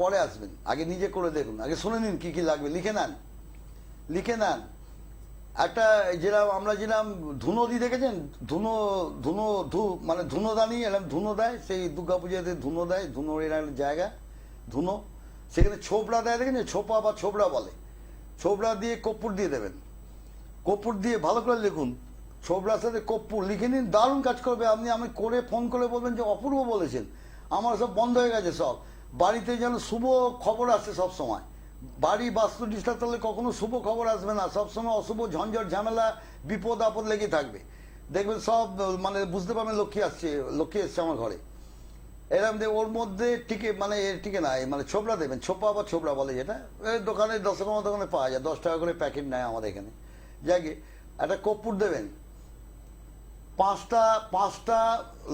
পরে আসবেন, আগে নিজে করে দেখুন, আগে শুনে নিন কি কি লাগবে, লিখে নেন, লিখে নেন। একটা যেরকম আমরা যেরকম ধুনো দি দেখেছেন, ধুনো ধুনো মানে ধুনোদানি এরকম ধুনো দেয়, সেই দুর্গাপূজাতে ধুনো দেয়, ধুনোর এর একটা জায়গা ধুনো, সেখানে ছোবড়া দেয় দেখেছেন, ছোপা বা ছোবড়া বলে, ছোবড়া দিয়ে কর্পূর দিয়ে দেবেন, কর্পূর দিয়ে ভালো করে লিখুন, ছোবড়ার সাথে কর্পূর লিখে নিন, দারুণ কাজ করবে। আপনি আমি করে ফোন করে বলবেন যে অপূর্ব বলেছেন, আমার সব বন্ধ হয়ে গেছে সব, বাড়িতে যেন শুভ খবর আসে সব সময়, বাড়ি বাস্তু ডিস্টার্ব করলে কখনো শুভ খবর আসবে না, সবসময় অশুভ ঝঞ্ঝট ঝামেলা বিপদ আপদ লেগে থাকবে, দেখবেন সব মানে বুঝতে পারবেন লক্ষ্মী আসছে, লক্ষ্মী এসছে আমার ঘরে, এরকম যে ওর মধ্যে টিকে মানে টিকে না, মানে ছোবড়া দেবেন, ছোপা বা ছোবড়া বলে যেটা, এই দোকানে 10 টাকা দোকানে পাওয়া যায়, 10 টাকা করে প্যাকেট নেয় আমাদের এখানে, যাকে একটা কর্পূর দেবেন, পাঁচটা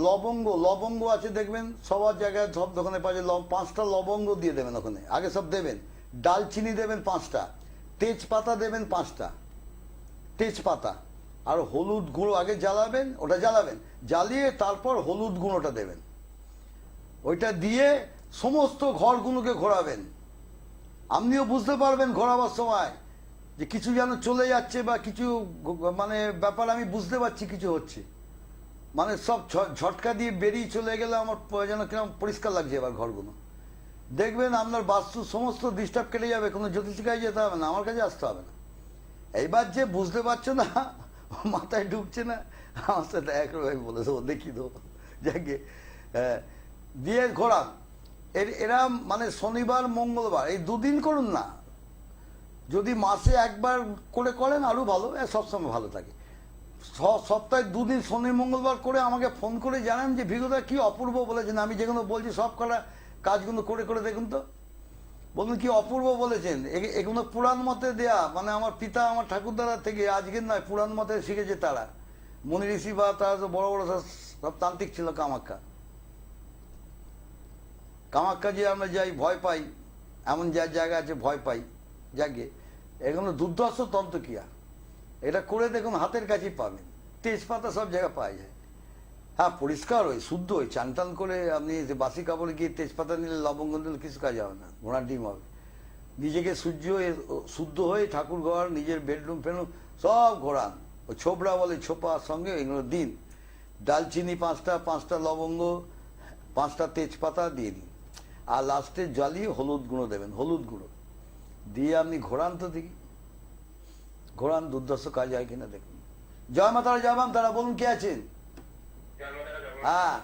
লবঙ্গ, লবঙ্গ আছে দেখবেন সবার জায়গায় সব দোকানে পাওয়া যায়, 5টা লবঙ্গ দিয়ে দেবেন ওখানে, আগে সব দেবেন, ডালচিনি দেবেন 5টা, তেজপাতা দেবেন 5টা, তেজপাতা, আর হলুদ গুঁড়ো আগে জ্বালাবেন, ওটা জ্বালাবেন, জ্বালিয়ে তারপর হলুদ গুঁড়োটা দেবেন, ওইটা দিয়ে সমস্ত ঘরগুলোকে ঘোরাবেন, আপনিও বুঝতে পারবেন ঘোরাবার সময় যে কিছু যেন চলে যাচ্ছে বা কিছু মানে ব্যাপার আমি বুঝতে পারছি কিছু হচ্ছে, মানে সব ঝটকা দিয়ে বেরিয়ে চলে গেলে আমার যেন কিরকম পরিষ্কার লাগছে এবার ঘরগুলো, দেখবেন আপনার বাস্তু সমস্ত ডিস্টার্ব কেটে যাবে, কোনো জ্যোতিষিকায় যেতে হবে না, আমার কাছে আসতে হবে না। এইবার যে বুঝতে পারছো না, মাথায় ঢুকছে না, আমার সাথে একরকম বলে দেবো, দেখিয়ে দেবো, যাকে দিয়ে ঘোরান, এরা মানে শনিবার মঙ্গলবার এই 2 দিন করুন না, যদি মাসে একবার করে করেন আরো ভালো, সবসময় ভালো থাকে, সপ্তাহে 2 দিন শনি মঙ্গলবার করে আমাকে ফোন করে জানান যে ভিগোদা কি অপূর্ব বলেছেন, আমি যেগুলো বলছি সব কটা কাজগুলো করে করে দেখুন তো, বলুন কি অপূর্ব বলেছেন, এগুলো পুরাণ মতে দেয়া, মানে আমার পিতা আমার ঠাকুরদারা থেকে আজকের নয়, পুরাণ মতে শিখেছে তারা, মুনি ঋষি বা তারা তো বড় বড় সব তান্ত্রিক ছিল, কামাখ্যা যে আমরা যাই ভয় পাই, এমন যার জায়গা আছে ভয় পাই, যাকে এগুলো দুর্ধর্ষ তন্ত্রক্রিয়া, এটা করে দেখুন হাতের কাছেই পাবেন, তেজপাতা সব জায়গায় পাওয়া যায়, হ্যাঁ পরিষ্কার হয় শুদ্ধ হয়, চান টান করে আপনি বাসি কাপড়ে গিয়ে তেজপাতা নিলে লবঙ্গ দিলে কিছু কাজ হবে না, ঘোড়ার ডিম হবে, নিজেকে শুদ্ধ হয়ে ঠাকুর ঘর নিজের বেডরুম ফেরুম সব ঘোরান, ওই ছোবড়া বলে ছোপার সঙ্গে এগুলো দিন, ডালচিনি 5টা লবঙ্গ 5টা তেজপাতা দিয়ে দিন, আর লাস্টে জ্বালিয়ে হলুদ গুঁড়ো দেবেন, হলুদ গুঁড়ো দিয়ে আপনি ঘোরান তো দেখি, ঘোরান দুর্দর্শ কাজ হয় কিনা দেখুন। জয় মাতারা, জয় মাম তারা, বলুন কে আছেন? হ্যাঁ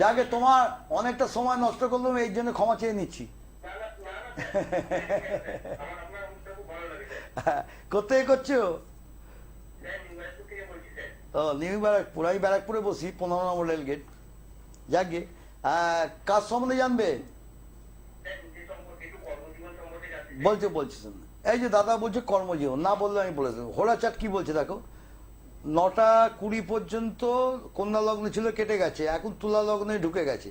যাকে তোমার অনেকটা সময় নষ্ট করলাম, এই জন্য ক্ষমা চেয়ে নিচ্ছি। কোথায় করছো? ও নিউ ব্যারাকপুর, আমি ব্যারাকপুরে বসি, 15 নম্বর রেল গেট। যাকে কাজ সম্বন্ধে জানবে বলছে শুনুন, এই যে দাদা বলছে কর্মজীবন, না বললে আমি বলে দেবো, হোরা চাট কি বলছে দেখো, 9টা 20 পর্যন্ত কন্যা লগ্ন ছিল, কেটে গেছে, এখন তুলা লগ্নে ঢুকে গেছে,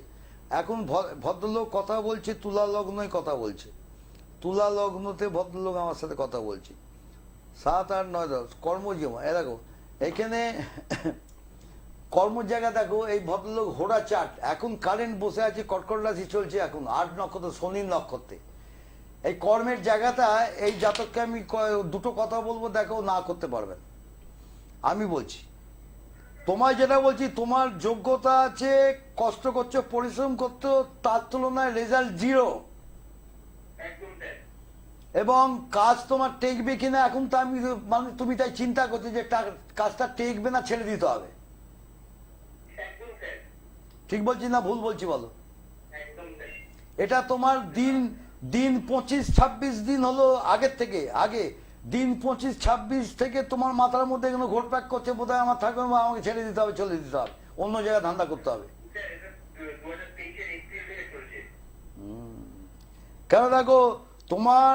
এখন ভদ্রলোক কথা বলছে, তুলা লগ্নই কথা বলছে, তুলা লগ্নতে ভদ্রলোক আমার সাথে কথা বলছে, 7, 8, 9, 10 কর্মজীবন, এ দেখো এখানে কর্মের জায়গা দেখো, এই ভদ্রলোক হোরা চাট, এখন কারেন্ট বসে আছে, কর্কট রাশি চলছে, এখন 8 নক্ষত্র শনির নক্ষত্রে, এই কর্মের জায়গাটা এই জাতককে আমি 2টো কথা বলবো, দেখো না করতে পারবেন, আমি বলছি তোমায় যেটা বলছি, তোমার যোগ্যতা আছে, কষ্ট করছো, পরিশ্রম করছো, তার তুলনায় রেজাল্ট 0, এবং কাজ তোমার টেকবে কিনা এখন তো আমি মানে তুমি তাই চিন্তা করছো যে কাজটা টেকবে না, ছেড়ে দিতে হবে, ঠিক বলছি না ভুল বলছি বলো? এটা তোমার দিন 25-26 দিন হলো আগের থেকে, আগে দিন 25-26 থেকে তোমার মাথার মধ্যে এগুলো ঘোরপ্যাক করছে, বোধহয় আমার থাকবে বা আমাকে ছেড়ে দিতে হবে, চলে দিতে হবে, অন্য জায়গায় ধান্দা করতে হবে। কেন দেখো তোমার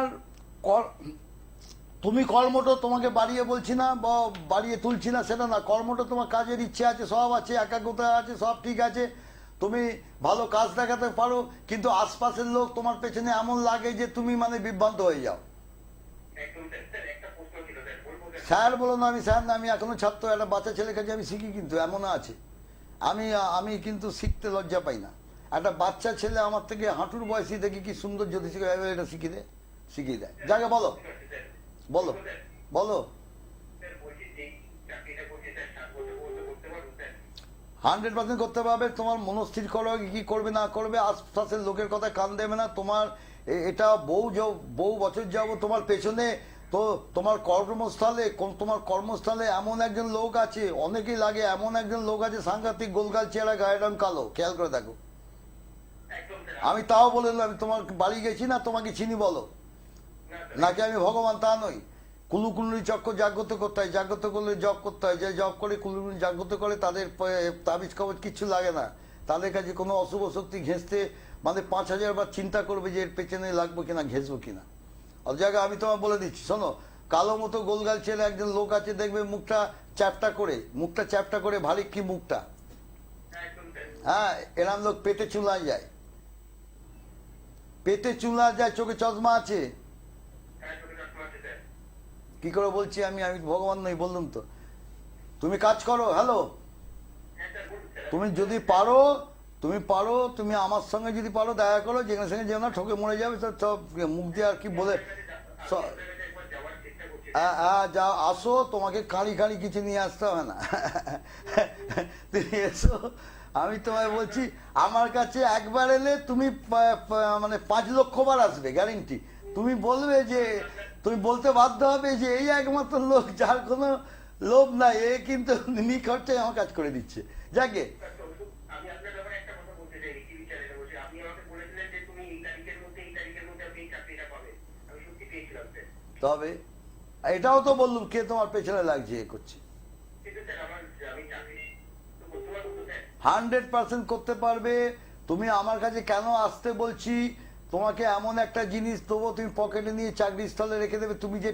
তুমি কর্মটা তোমাকে বাড়িয়ে বলছি না বা বাড়িয়ে তুলছি না, সেটা না, কর্মটা তোমার কাজের ইচ্ছে আছে, সব আছে, একাগ্রতা আছে, সব ঠিক আছে, তুমি ভালো কাজ দেখাতে পারো, কিন্তু আশপাশের লোক তোমার পেছনে এমন লাগে যে তুমি মানে বিভ্রান্ত হয়ে যাও। স্যার বলো না, আমি স্যার না, আমি এখনো ছাত্র, একটা বাচ্চা ছেলের কাছে আমি শিখি, কিন্তু এমন আছে আমি কিন্তু শিখতে লজ্জা পাই না, একটা বাচ্চা ছেলে আমার থেকে হাঁটুর বয়সী দেখি কি সুন্দর জ্যোতিষ এটা শিখিয়ে দেয় যাকে বলো বলো বলো 100% করতে পারবে। তোমার মনস্থির করো কি করবে না করবে, আশপাশের লোকের কথা কান দেবে না। তোমার এটা বহু বছর যাবো তোমার পেছনে। তো তোমার কর্মস্থলে এমন একজন লোক আছে, অনেকেই লাগে, এমন একজন লোক আছে সাংঘাতিক গোলগাল চেহারা, গায়ের রং কালো, খেয়াল করে দেখো। আমি তাও বলে দিলাম, আমি তোমার বাড়ি গেছি না, তোমাকে চিনি বলো নাকি আমি ভগবান তা নই। কুলুকুলুরি চক্র জাগ্রত করতে হয়, জাগ্রত করলে জব করতে হয়, যে জব করে কুলুকুলুরি জাগ্রত করে তাদের তাবিজ কবজ কিচ্ছু লাগে না। তাদের কাছে কোনো অশুভ শক্তি ঘেঁষতে মানে 5000 বার চিন্তা করবে যে এর পেছনে লাগবো কিনা, ঘেঁষবো কিনা। অত জায়গায় আমি তোমার বলে দিচ্ছি, শোনো, কালো মতো গোলগাল ছেলে একজন লোক আছে, দেখবে মুখটা চ্যাপটা করে ভারী কি মুখটা, হ্যাঁ, এরম লোক পেটে চুলা যায়, চোখে চশমা আছে। কি করে বলছি আমি ভগবান নই বললাম তো। তুমি কাজ করো, হ্যালো, তুমি যদি পারো তুমি আমার সঙ্গে যদি পারো দেখা করো, যেখানে সঙ্গে যেও না, ঠকে মরে যাবে তো সব মুখ দিয়ে আর কি বলে যা আসো, তোমাকে কাঁড়ি কিছু নিয়ে আসতে হবে না। তুমি এসো, আমি তোমায় বলছি, আমার কাছে একবার এলে তুমি মানে 5 লক্ষ বার আসবে গ্যারেন্টি। তুমি বলবে যে, তুমি বলতে বাধ্য হবে যে এই একমাত্র লোক যার কোনো লোভ নাই, এ কিন্তু নিখরচে আমার কাজ করে দিচ্ছে। যাকে তবে এটাও তো বললুম, কে তোমার পেছনে লাগছে এ করছে। 100% করতে পারবে। তুমি আমার কাছে কেন আসতে বলছি, তোমাকে এমন একটা জিনিস দেবো, তুমি পকেটে নিয়ে চাকরির স্থলে রেখে দেবে। তুমি যে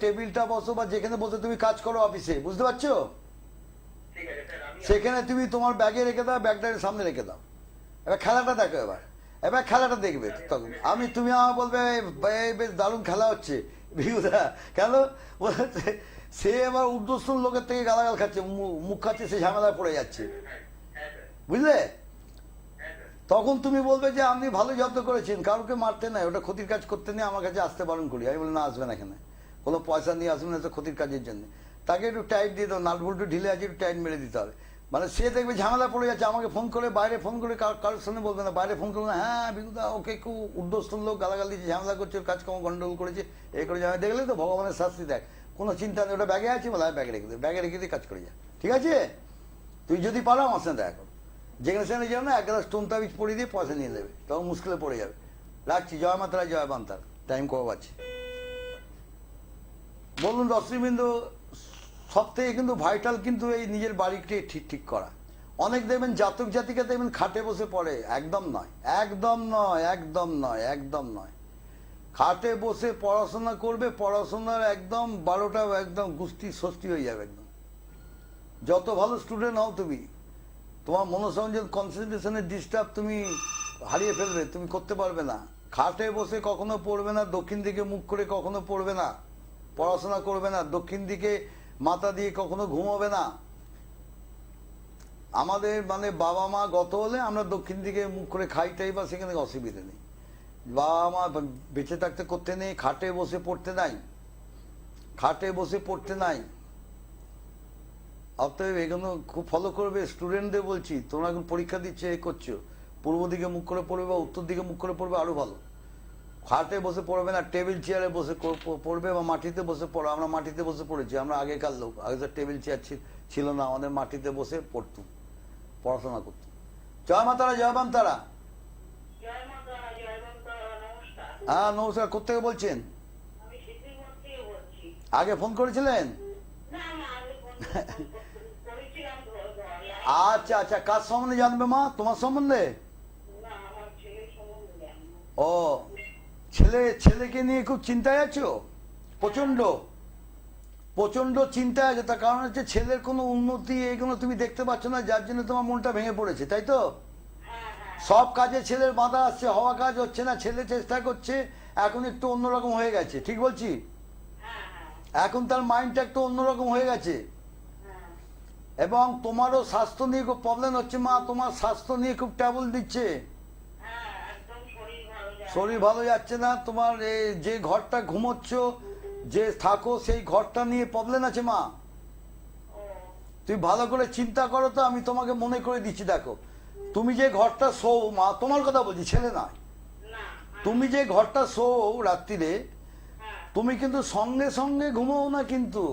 টেবিলটা বসো বা যেখানে বসে তুমি কাজ করো অফিসে, বুঝতে পারছো, সেখানে তুমি তোমার ব্যাগে রেখে দাও, ব্যাগটাকে সামনে রেখে দাও। এবার খেলাটা দেখো, এবার খেলাটা দেখবে। তখন তুমি আমার বলবে বেশ দারুণ খেলা হচ্ছে ভিউদা, কেন বলছে সে এবার উর্দুস্থল লোকের থেকে গালাগাল খাচ্ছে, মুখ খাচ্ছে, সে ঝামেলায় পড়ে যাচ্ছে, বুঝলে। তখন তুমি বলবে যে আপনি ভালো যত্ন করেছেন, কাউকে মারতে নাই, ওটা ক্ষতির কাজ করতে নেই, আমার কাছে আসতে বারণ করি। আমি বলি না, আসবেন এখানে, কোনো পয়সা নিয়ে আসবেন না, ক্ষতির কাজের জন্য। তাকে একটু টাইট দিয়ে দাও, নাট বল্টু ঢিলে আছে, একটু টাইট মেরে দিতে হবে। মানে সে দেখবে ঝামেলা পড়ে যাচ্ছে, আমাকে ফোন করে, বাইরে ফোন করে, কারোর সঙ্গে বলবে না, বাইরে ফোন করবে না, হ্যাঁ বিন্দুদা ওকে খুব উর্দুস্থল লোক, গালাগাল দিচ্ছে, ঝামেলা করছে, ওর কাজকর্ম গন্ডগোল করেছে, এই করে যাবে, দেখলে তো ভগবানের শাস্তি দেখ, কোনো চিন্তা নেই, ওটা ব্যাগে আছে, বলে ব্যাগে রেখে দেবে, ব্যাগে রেখে দিয়ে কাজ করে যা, ঠিক আছে। তুই যদি পারো আমার সঙ্গে দেখা করো, যেখানে সেখানে যাও না, এক গ্লাস স্টোন তাবিজ পড়িয়ে দিয়ে পয়সা নিয়ে নেবে, তখন মুশকিলে পড়ে যাবে। রাখছি, জয় মাতারা, জয় বান্তার। টাইম কম আছে, বলুন দর্শকবৃন্দ। সব থেকে কিন্তু ভাইটাল কিন্তু এই নিজের বাড়িকে ঠিক করা। অনেক দেখবেন জাতক জাতিকা দেখবেন খাটে বসে পড়ে, একদম নয়, খাটে বসে পড়াশোনা করবে, পড়াশোনার একদম 12টা একদম গুষ্টি ষষ্ঠী হয়ে যাবে একদম। যত ভালো স্টুডেন্ট হও তুমি, তোমার মনোসংযোগ কনসেন্ট্রেশনের ডিস্টার্ব তুমি হারিয়ে ফেলবে, তুমি করতে পারবে না। খাটে বসে কখনো পড়বে না, দক্ষিণ দিকে মুখ করে কখনো পড়বে না, পড়াশোনা করবে না, দক্ষিণ দিকে মাথা দিয়ে কখনো ঘুমাবে না। আমাদের মানে বাবা মা গত হলে আমরা দক্ষিণ দিকে মুখ করে খাইটাই, বা সেখানে অসুবিধা নেই। বাবা মা বেঁচে থাকতে করতে নেই, খাটে বসে পড়তে নাই। অতএব এগুলো খুব ফলো করবে। স্টুডেন্টদের বলছি, তোমরা এখন পরীক্ষা দিচ্ছে, এ করছো, পূর্ব দিকে মুখ করে পড়বে বা উত্তর দিকে মুখ করে পড়বে, আরো ভালো। খাটে বসে পড়বে না, টেবিল চেয়ারে বসে পড়বে বা মাটিতে বসে পড়ো। আমরা মাটিতে বসে পড়েছি, আমরা আগেকার লোক, আগে তো টেবিল চেয়ার ছিল না, আমাদের মাটিতে বসে পড়তুম, পড়াশোনা করতুম। জয় মা তারা, জয় বাম তারা। হ্যাঁ নমস্কার, কোথেকে বলছেন? আগে ফোন করেছিলেন? আচ্ছা, কার সম্বন্ধে জানবে মা? তোমার সম্বন্ধে? ও, ছেলেকে নিয়ে খুব চিন্তায় আছো? প্রচন্ড চিন্তায় আছে। তার কারণ হচ্ছে ছেলের কোনো উন্নতি এগুলো তুমি দেখতে পাচ্ছ না, যার জন্য তোমার মনটা ভেঙে পড়েছে, তাই তো? সব কাজে ছেলের বাধা আসছে, হওয়া কাজ হচ্ছে না, ছেলে চেষ্টা করছে, এখন একটু অন্যরকম হয়ে গেছে, ঠিক বলছি? এখন তার মাইন্ডটা একটু অন্যরকম হয়ে গেছে। এবং তোমারও স্বাস্থ্য নিয়ে খুব প্রবলেম হচ্ছে মা, তোমার স্বাস্থ্য নিয়ে খুব ট্রাবল দিচ্ছে, হ্যাঁ একদম শরীর ভালো যায় শরীর ভালো যাচ্ছে না তোমার। যে ঘরটা ঘুমোচ্ছ, যে থাকো, সেই ঘরটা নিয়ে প্রবলেম আছে মা। ও তুমি ভালো করে চিন্তা করো তো, আমি তোমাকে মনে করে দিচ্ছি। দেখো, তুমি যে ঘরটা শোও মা, তোমার কথা বলছি, ছেলে নয়, না তুমি যে ঘরটা শোও রাত্রিরে, হ্যাঁ তুমি কিন্তু সঙ্গে সঙ্গে ঘুমোও না, কিন্তু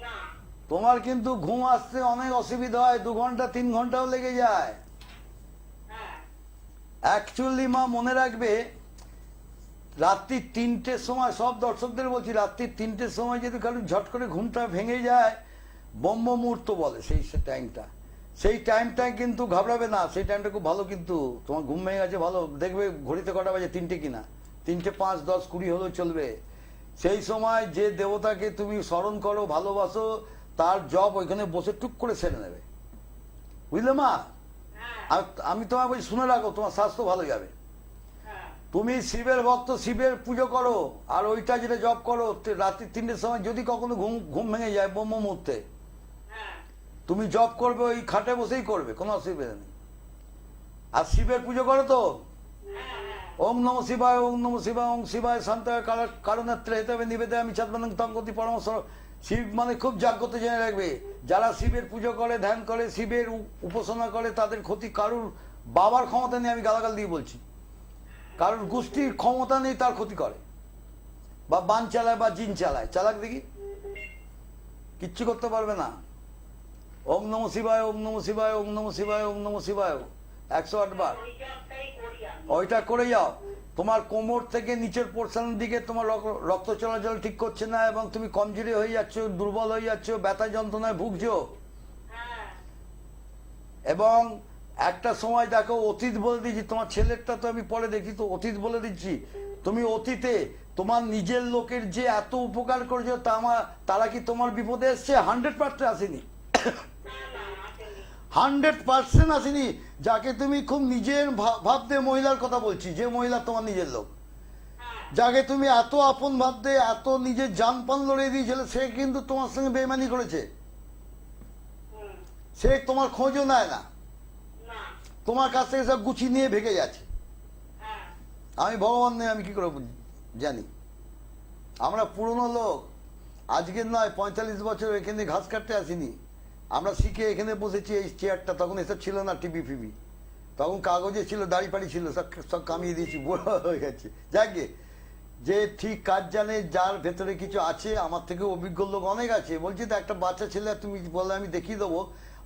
না তোমার কিন্তু ঘুম আসতে অনেক অসুবিধা হয়, 2 ঘন্টা 3 ঘন্টাও লেগে যায়। হ্যাঁ অ্যাকচুয়ালি মা মনে রাখবে, রাত্রি 3টের সময়, সব দর্শকদের বলছি, রাত্রি 3টের সময় যদি কারো ঝট করে ঘুমটা ভেঙে যায়, ব্রহ্ম মুহূর্ত বলে সেই টাইমটা, সেই টাইমটায় কিন্তু ঘাবড়াবে না, সেই টাইমটা খুব ভালো। কিন্তু তোমার ঘুম ভেঙে গেছে, ভালো দেখবে ঘড়িতে কটা বাজে, 3টে কিনা, 3টে 5, 10, 20 হলেও চলবে। সেই সময় যে দেবতাকে তুমি স্মরণ করো, ভালোবাসো, তার জব ওইখানে বসে টুক করে সেরে নেবে, বুঝলে মা? হ্যাঁ আর আমি তোমার বলছি, শুনে রাখো, তোমার স্বাস্থ্য ভালো যাবে। হ্যাঁ তুমি শিবের ভক্ত, শিবের পুজো করো, আর ওইটা যেটা জব করো, রাত্রি 3টের সময় যদি কখনো ঘুম ভেঙে যায় ব্রহ্ম মুহূর্তে, হ্যাঁ তুমি জব করবে, ওই খাটে বসেই করবে, কোনো অসুবিধা নেই। আর শিবের পুজো করো তো, ওম নম শিবায়, ওম নম শিবায়, ওম শিবায় শান্তায় কারণেত্রে হেতে হবে নিবেদে আমি চাঁদবান তঙ্গতি পরামর্শ। শিব মানে খুব জাগ্রত, জেনে রাখবে, যারা শিবের পুজো করে, ধ্যান করে, শিবের উপাসনা করে, তাদের ক্ষতি কারুর বাবার ক্ষমতা নেই, আমি গালাগাল দিয়ে বলছি, কারোর গোষ্ঠীর ক্ষমতা নেই তার ক্ষতি করে, বা বান চালায় বা জিন চালায়, চালাক দেখি, কিচ্ছু করতে পারবে না। ওম নম শিবায়, ওম নম শিবায়, ওম নম শিবায়, ওম নম শিবায় 108 বার ওই জবটাই করি আমি ওইটা করে যাও। তোমার কোমর থেকে নিচের পোর্শনের দিকে তোমার রক্ত চলাচল ঠিক করছে না, এবং তুমি কমজোরি হয়ে যাচ্ছ, দুর্বল হয়ে যাচ্ছ, ব্যথা যন্ত্রণায় ভুগছো। হ্যাঁ এবং একটা সময় দেখো, অতীত বলে দিচ্ছি, তোমার ছেলেরটা তো আমি পরে দেখি, তো অতীত বলে দিচ্ছি, তুমি অতীতে তোমার নিজের লোকের যে এত উপকার করেছো, তারা কি তোমার বিপদে এসছে? 100% আসেনি, না না আসেনি 100% আসেনি। যাকে তুমি খুব নিজের ভাবতে, মহিলার কথা বলছি, যে মহিলা তোমার নিজের লোক, হ্যাঁ যাকে তুমি এত আপন ভাবতে, এত নিজের জান পান লড়িয়ে দিয়েছিলে, সে কিন্তু তোমার সঙ্গে বেইমানি করেছে, হুম সে তোমার খোঁজও নেয় না, না তোমার কাছ থেকে সব গুছিয়ে নিয়ে ভেগে যাচ্ছে। হ্যাঁ আমি ভগবান নেই, আমি কি করে জানি? আমরা পুরনো লোক, আজকের নয়, 45 বছর এখানে ঘাস কাটতে আসিনি, আমরা শিখে এখানে বসেছি এই চেয়ারটা। তখন এসব ছিল না, টিভি ফিবি, তখন কাগজে ছিল, দাড়ি পাড়ি ছিল, সব সব কামিয়ে দিয়েছি, বুড়ো হয়ে গেছে। যাকে যে ঠিক কাজ জানে, যার ভেতরে কিছু আছে, আমার থেকে অভিজ্ঞ লোক অনেক আছে। বলছি তো, একটা বাচ্চা ছেলে তুমি বললে আমি দেখিয়ে দেবো,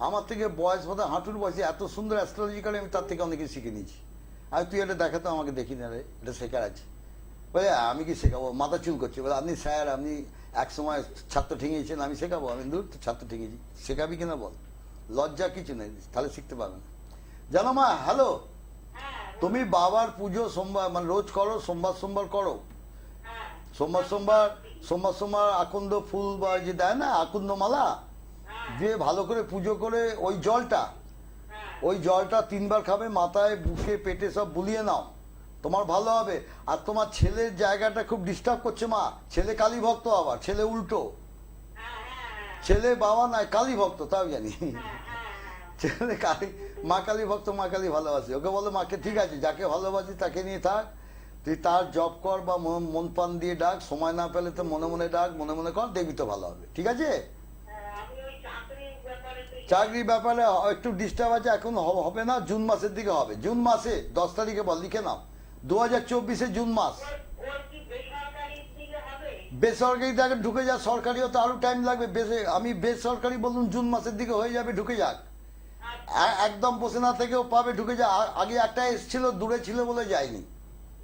আমার থেকে বয়স বোধ হয় হাঁটুর বয়সে, এত সুন্দর অ্যাস্ট্রোলজি করে, আমি তার থেকে অনেক কিছু শিখে নিয়েছি। আর তুই এটা দেখাতো আমাকে, দেখি না রে, এটা শেখার আছে। বলে আমি কি শেখাবো, মাথা চুল করছে, বলে আপনি স্যার, আপনি এক সময় ছাত্র ঠেঙিয়েছেন, আমি শেখাবো? আমি দূর তো, ছাত্র ঠেঙিয়েছি, শেখাবি কিনা বল, লজ্জা কিছু নেই, তাহলে শিখতে পারবে না। জানো মা, হ্যালো, হ্যাঁ তুমি বাবার পুজো সোমবার মানে রোজ করো, সোমবার সোমবার করো, হ্যাঁ সোমবার সোমবার, সোমবার সোমবার আকন্দ ফুল বা যে দেয় না, আকন্দ মালা হ্যাঁ দিয়ে ভালো করে পুজো করে, ওই জলটা, হ্যাঁ ওই জলটা 3 বার খাবে, মাথায় বুকে পেটে সব বুলিয়ে নাও, তোমার ভালো হবে। আর তোমার ছেলের জায়গাটা খুব ডিস্টার্ব করছে মা, ছেলে কালী ভক্ত, আবার ছেলে উল্টো, হ্যাঁ হ্যাঁ ছেলে বাবা নয় কালী ভক্ত, তাও জানি, হ্যাঁ ছেলে কালী, মা কালী ভক্ত, মা কালী ভালোবাসে, ওকে বলো মাকে ঠিক আছে, যাকে ভালোবাসি তাকে নিয়ে থাক, তুই তার জব কর বা মন প্রাণ দিয়ে ডাক, সময় না পেলে তো মনে মনে ডাক, মনে মনে কর, দেখবি তো ভালো হবে, ঠিক আছে? আমি ওই চাকরির ব্যাপারে তো চাকরির ব্যাপারে একটু ডিস্টার্ব আছে, এখন হবে না, জুন মাসের দিকে হবে, জুন মাসে 10 তারিখে বল, লিখে নাও, 2024 জুন মাস। ওর কি বেসরকারির দিকে হবে বেসরকারিতে আগে ঢুকে যা, সরকারিও তো আরো টাইম লাগবে, আমি বেসরকারি বলুন জুন মাসের দিকে হয়ে যাবে, ঢুকে যাক, একদম বসে না থেকেও পাবে, ঢুকে যা। আগে একটা এসেছিল, দূরে ছিল বলে যায়নি,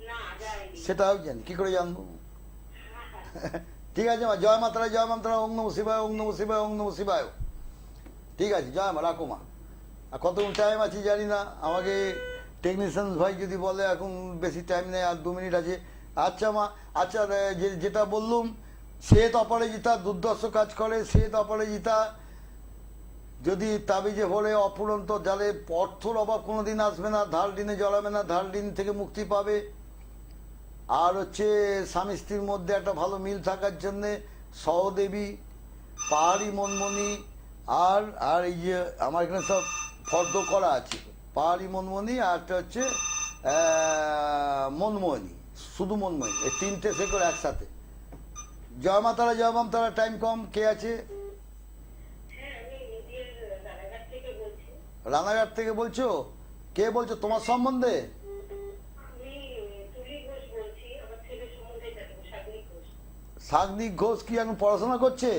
না যায়নি সেটাও জানি, কি করে জানবো? ঠিক আছে মা, জয় মাতারা, জয় মাতারা, ওং নমঃ শিবায়, ওং নমঃ শিবায়, ওং নমঃ শিবায়। ঠিক আছে, জয় মা, রাখো মা। আর কতক্ষণ টাইম আছে জানি না, আমাকে টেকনিশিয়ান ভাই যদি বলে এখন বেশি টাইম নেই, আর 2 মিনিট আছে। আচ্ছা মা, আচ্ছা, যেটা বললুম, শ্বেত অপরাজিতা দুর্দর্শ কাজ করে, শ্বেত অপরাজিতা যদি তাবিজে ভরে অপুরন্ত জালে, অর্থর অভাব কোনোদিন আসবে না, ধার ঋণে জড়াবে না, ধার ঋণ থেকে মুক্তি পাবে। আর হচ্ছে স্বামী স্ত্রীর মধ্যে একটা ভালো মিল থাকার জন্যে সহদেবী, পাহাড়ি মনমণি, আর আর এই যে আমার এখানে সব ফর্দ করা আছে, পাহাড়ি মনমনি, আর একটা হচ্ছে মনমোহিনী, শুধু মনমোহিনী, এই তিনটে শেকড় একসাথে। জয় মা তারা, জয় বাম তারা। টাইম কম। কে আছে? হ্যাঁ, আমি নিজের রানাঘাট থেকে বলছি। রানাঘাট থেকে বলছো? কে বলছো তোমার সম্বন্ধে? আমি তুলি ঘোষ বলছি, আমার ছেলের সম্বন্ধে জানবো, সাগরিক ঘোষ। সাগনিক ঘোষ কি এখন পড়াশোনা করছে?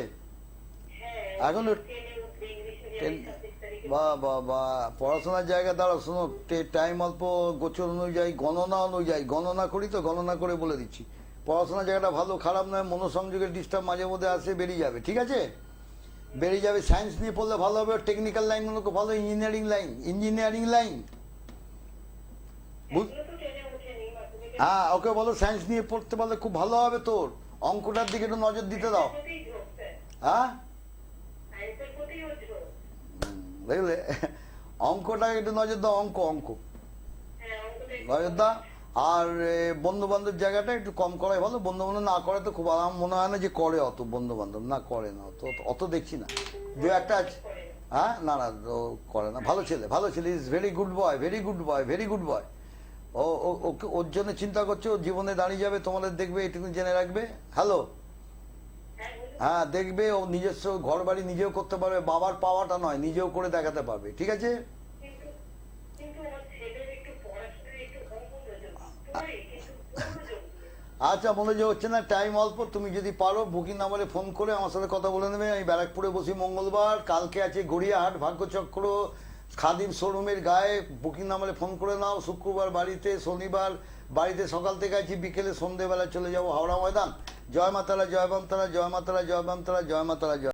হ্যাঁ, এখন ট্রেনে উঠবে, ইংলিশ মিডিয়ামে 26 তারিখে। বা বা বা পড়াশোনার জায়গা দাঁড়াও, শোনো, টাইম অল্প, গোচর অনুযায়ী, গণনা অনুযায়ী, গণনা করি তো, গণনা করে বলে দিচ্ছি। পড়াশোনার জায়গাটা ভালো খারাপ নয়, মনোসংযোগের ডিস্টার্ব মাঝে মধ্যে আসে, বেরিয়ে যাবে, ঠিক আছে? বেরিয়ে যাবে। সায়েন্স নিয়ে পড়লে ভালো হবে, টেকনিক্যাল লাইনগুলোকে ভালো, ইঞ্জিনিয়ারিং লাইন, ইঞ্জিনিয়ারিং লাইন। এখনো তো ট্রেনে ওঠেনি, মাধ্যমিকে হ্যাঁ, ওকে বলো সায়েন্স নিয়ে পড়তে পারলে খুব ভালো হবে তোর। অঙ্কটার দিকে একটু নজর দিতে দাও। প্রতিই ঝোঁক, স্যার। হ্যাঁ, সায়েন্সের প্রতিই ওর ঝোঁক। দেখলে, অঙ্কটাকে একটু নজর দাও, অঙ্ক অঙ্ক হ্যাঁ, অঙ্কটা একটু নজর দাও। আর বন্ধু বান্ধব জায়গাটা একটু কম করাই ভালো। বন্ধু বান্ধব না করে তো খুব, আমার মনে হয় না যে করে, অত বন্ধু বান্ধব না করে না, অত অত দেখছি না। দু একটা আছে। করে না। হ্যাঁ, না না, ও করে না। ভালো ছেলে, ভালো ছেলে, is very good boy, very good boy, very good boy. Okay, ওর জন্য চিন্তা করছো, ও জীবনে দাঁড়িয়ে যাবে, তোমাদের দেখবে, এটুকু জেনে রাখবে। হ্যালো, হ্যাঁ, বলুন। হ্যাঁ, দেখবে ও নিজস্ব ঘর বাড়ি নিজেও করতে পারবে, বাবার পাওয়াটা নয়, নিজেও করে দেখাতে পারবে, ঠিক আছে? কিন্তু কিন্তু আমার ছেলের একটু পড়াশোনায় একটু কম মনোযোগ, পড়ে কিন্তু মনোযোগ নেই। আচ্ছা, মনোযোগ হচ্ছে না, টাইম অল্প। তুমি যদি পারো বুকিং নাম্বারে ফোন করে আমার সাথে কথা বলে নেবে। আমি ব্যারাকপুরে বসি মঙ্গলবার, কালকে আছে গড়িয়াহাট ভাগ্যচক্র খাদিম শোরুমের গায়ে। বুকিং নাম্বারে ফোন করে নাও। শুক্রবার বাড়িতে, শনিবার বাড়িতে সকাল থেকে আছি, বিকেলে সন্ধেবেলা চলে যাবো হাওড়া ময়দান। জয় মাতারা, জয় বাম তারা, জয় মাতারা, জয় বাম তারা, জয় মাতারা, জয়।